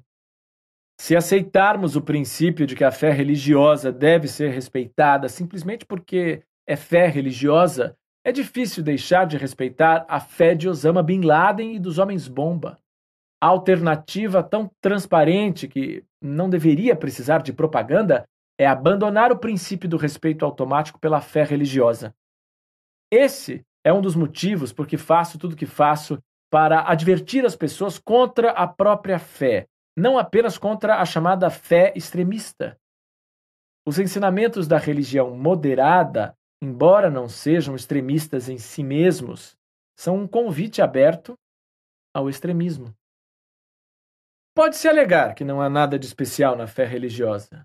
Se aceitarmos o princípio de que a fé religiosa deve ser respeitada simplesmente porque é fé religiosa, é difícil deixar de respeitar a fé de Osama Bin Laden e dos homens-bomba. A alternativa tão transparente que não deveria precisar de propaganda é abandonar o princípio do respeito automático pela fé religiosa. Esse é um dos motivos por que faço tudo o que faço para advertir as pessoas contra a própria fé, não apenas contra a chamada fé extremista. Os ensinamentos da religião moderada, embora não sejam extremistas em si mesmos, são um convite aberto ao extremismo. Pode-se alegar que não há nada de especial na fé religiosa.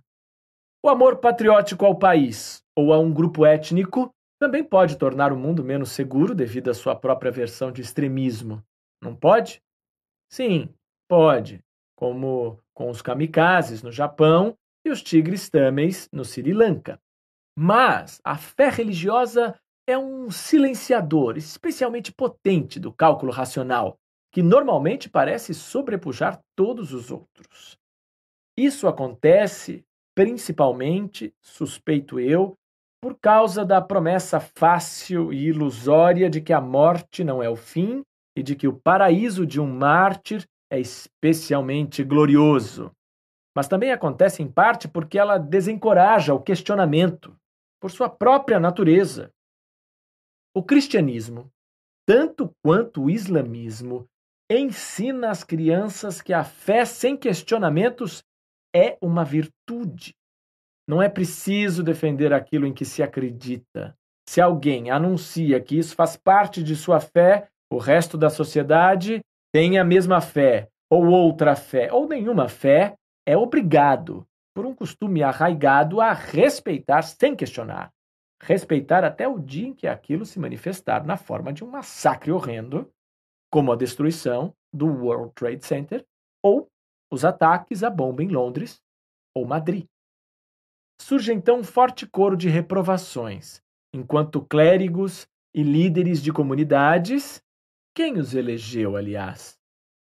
O amor patriótico ao país ou a um grupo étnico também pode tornar o mundo menos seguro devido à sua própria versão de extremismo. Não pode? Sim, pode, como com os kamikazes no Japão e os tigres tâmeis no Sri Lanka. Mas a fé religiosa é um silenciador especialmente potente do cálculo racional, que normalmente parece sobrepujar todos os outros. Isso acontece principalmente, suspeito eu, por causa da promessa fácil e ilusória de que a morte não é o fim e de que o paraíso de um mártir é especialmente glorioso. Mas também acontece em parte porque ela desencoraja o questionamento, por sua própria natureza. O cristianismo, tanto quanto o islamismo, ensina às crianças que a fé sem questionamentos é uma virtude. Não é preciso defender aquilo em que se acredita. Se alguém anuncia que isso faz parte de sua fé, o resto da sociedade tem a mesma fé, ou outra fé, ou nenhuma fé, é obrigado, por um costume arraigado, a respeitar sem questionar. Respeitar até o dia em que aquilo se manifestar na forma de um massacre horrendo, como a destruição do World Trade Center ou os ataques à bomba em Londres ou Madrid. Surge então um forte coro de reprovações, enquanto clérigos e líderes de comunidades, quem os elegeu, aliás,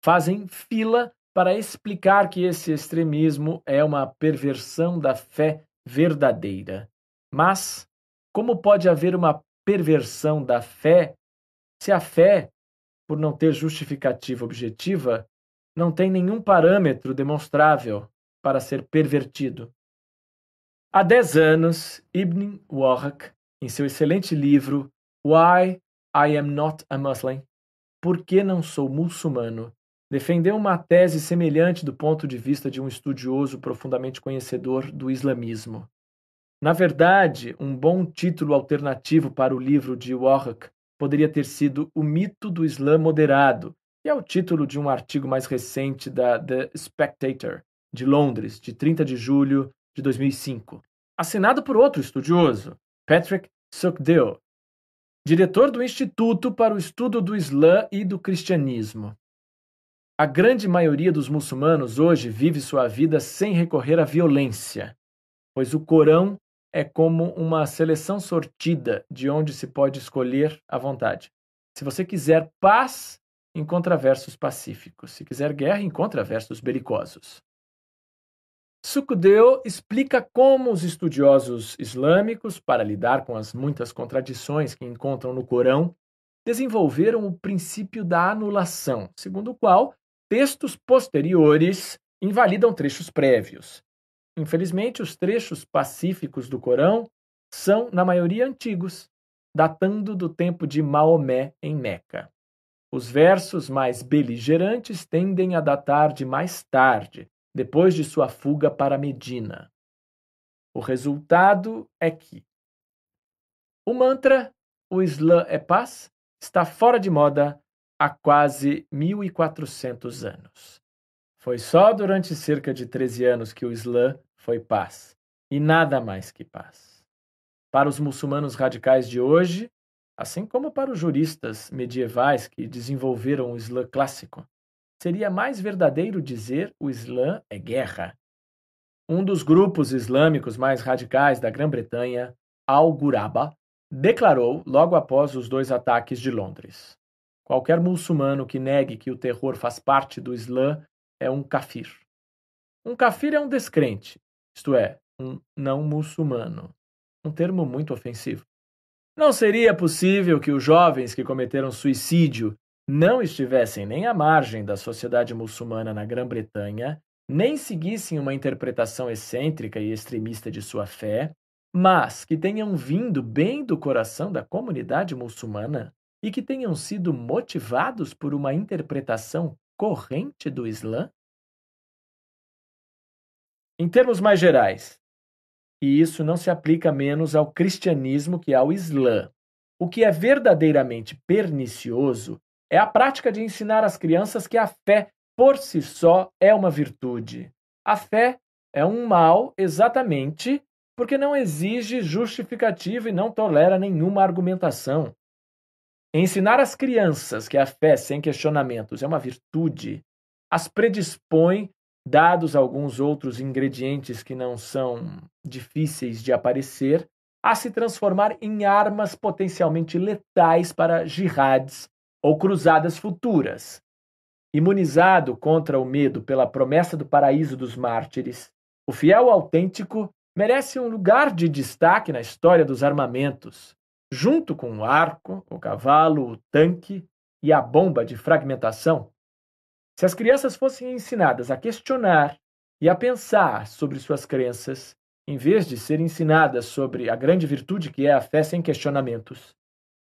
fazem fila para explicar que esse extremismo é uma perversão da fé verdadeira. Mas como pode haver uma perversão da fé se a fé, por não ter justificativa objetiva, não tem nenhum parâmetro demonstrável para ser pervertido? Há 10 anos, Ibn Warraq, em seu excelente livro Why I Am Not a Muslim, Por que não sou muçulmano, defendeu uma tese semelhante do ponto de vista de um estudioso profundamente conhecedor do islamismo. Na verdade, um bom título alternativo para o livro de Warraq poderia ter sido O Mito do Islã Moderado, que é o título de um artigo mais recente da The Spectator, de Londres, de 30 de julho de 2005, assinado por outro estudioso, Patrick Soukhdeo, diretor do Instituto para o Estudo do Islã e do Cristianismo. A grande maioria dos muçulmanos hoje vive sua vida sem recorrer à violência, pois o Corão é como uma seleção sortida de onde se pode escolher à vontade. Se você quiser paz, encontra versos pacíficos. Se quiser guerra, encontra versos belicosos. Soukhdeo explica como os estudiosos islâmicos, para lidar com as muitas contradições que encontram no Corão, desenvolveram o princípio da anulação, segundo o qual textos posteriores invalidam trechos prévios. Infelizmente, os trechos pacíficos do Corão são, na maioria, antigos, datando do tempo de Maomé em Meca. Os versos mais beligerantes tendem a datar de mais tarde, depois de sua fuga para Medina. O resultado é que o mantra "O Islã é paz" está fora de moda há quase 1400 anos. Foi só durante cerca de 13 anos que o Islã foi paz, e nada mais que paz. Para os muçulmanos radicais de hoje, assim como para os juristas medievais que desenvolveram o Islã clássico, seria mais verdadeiro dizer o Islã é guerra. Um dos grupos islâmicos mais radicais da Grã-Bretanha, Al-Ghuraba, declarou logo após os 2 ataques de Londres: qualquer muçulmano que negue que o terror faz parte do Islã é um kafir. Um kafir é um descrente, isto é, um não muçulmano. Um termo muito ofensivo. Não seria possível que os jovens que cometeram suicídio não estivessem nem à margem da sociedade muçulmana na Grã-Bretanha, nem seguissem uma interpretação excêntrica e extremista de sua fé, mas que tenham vindo bem do coração da comunidade muçulmana e que tenham sido motivados por uma interpretação corrente do Islã? Em termos mais gerais, e isso não se aplica menos ao cristianismo que ao Islã. O que é verdadeiramente pernicioso é a prática de ensinar às crianças que a fé, por si só, é uma virtude. A fé é um mal exatamente porque não exige justificativa e não tolera nenhuma argumentação. Ensinar às crianças que a fé, sem questionamentos, é uma virtude, as predispõe, dados alguns outros ingredientes que não são difíceis de aparecer, a se transformar em armas potencialmente letais para jihads ou cruzadas futuras. Imunizado contra o medo pela promessa do paraíso dos mártires, o fiel autêntico merece um lugar de destaque na história dos armamentos, junto com o arco, o cavalo, o tanque e a bomba de fragmentação. Se as crianças fossem ensinadas a questionar e a pensar sobre suas crenças, em vez de serem ensinadas sobre a grande virtude que é a fé sem questionamentos,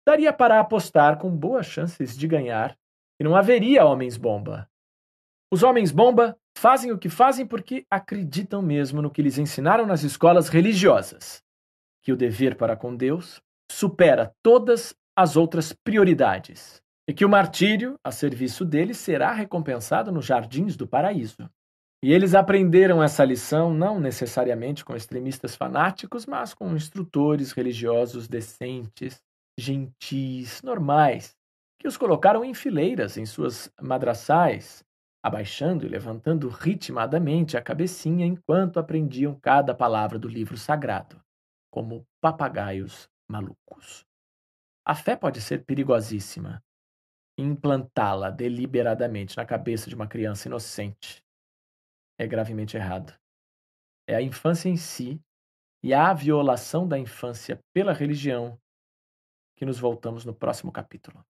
daria para apostar com boas chances de ganhar e não haveria homens-bomba. Os homens-bomba fazem o que fazem porque acreditam mesmo no que lhes ensinaram nas escolas religiosas, que o dever para com Deus supera todas as outras prioridades e que o martírio a serviço deles será recompensado nos jardins do paraíso. E eles aprenderam essa lição não necessariamente com extremistas fanáticos, mas com instrutores religiosos decentes, gentis, normais, que os colocaram em fileiras em suas madraçais, abaixando e levantando ritmadamente a cabecinha enquanto aprendiam cada palavra do livro sagrado, como papagaios malucos. A fé pode ser perigosíssima. Implantá-la deliberadamente na cabeça de uma criança inocente é gravemente errado. É a infância em si e a violação da infância pela religião que nos voltamos no próximo capítulo.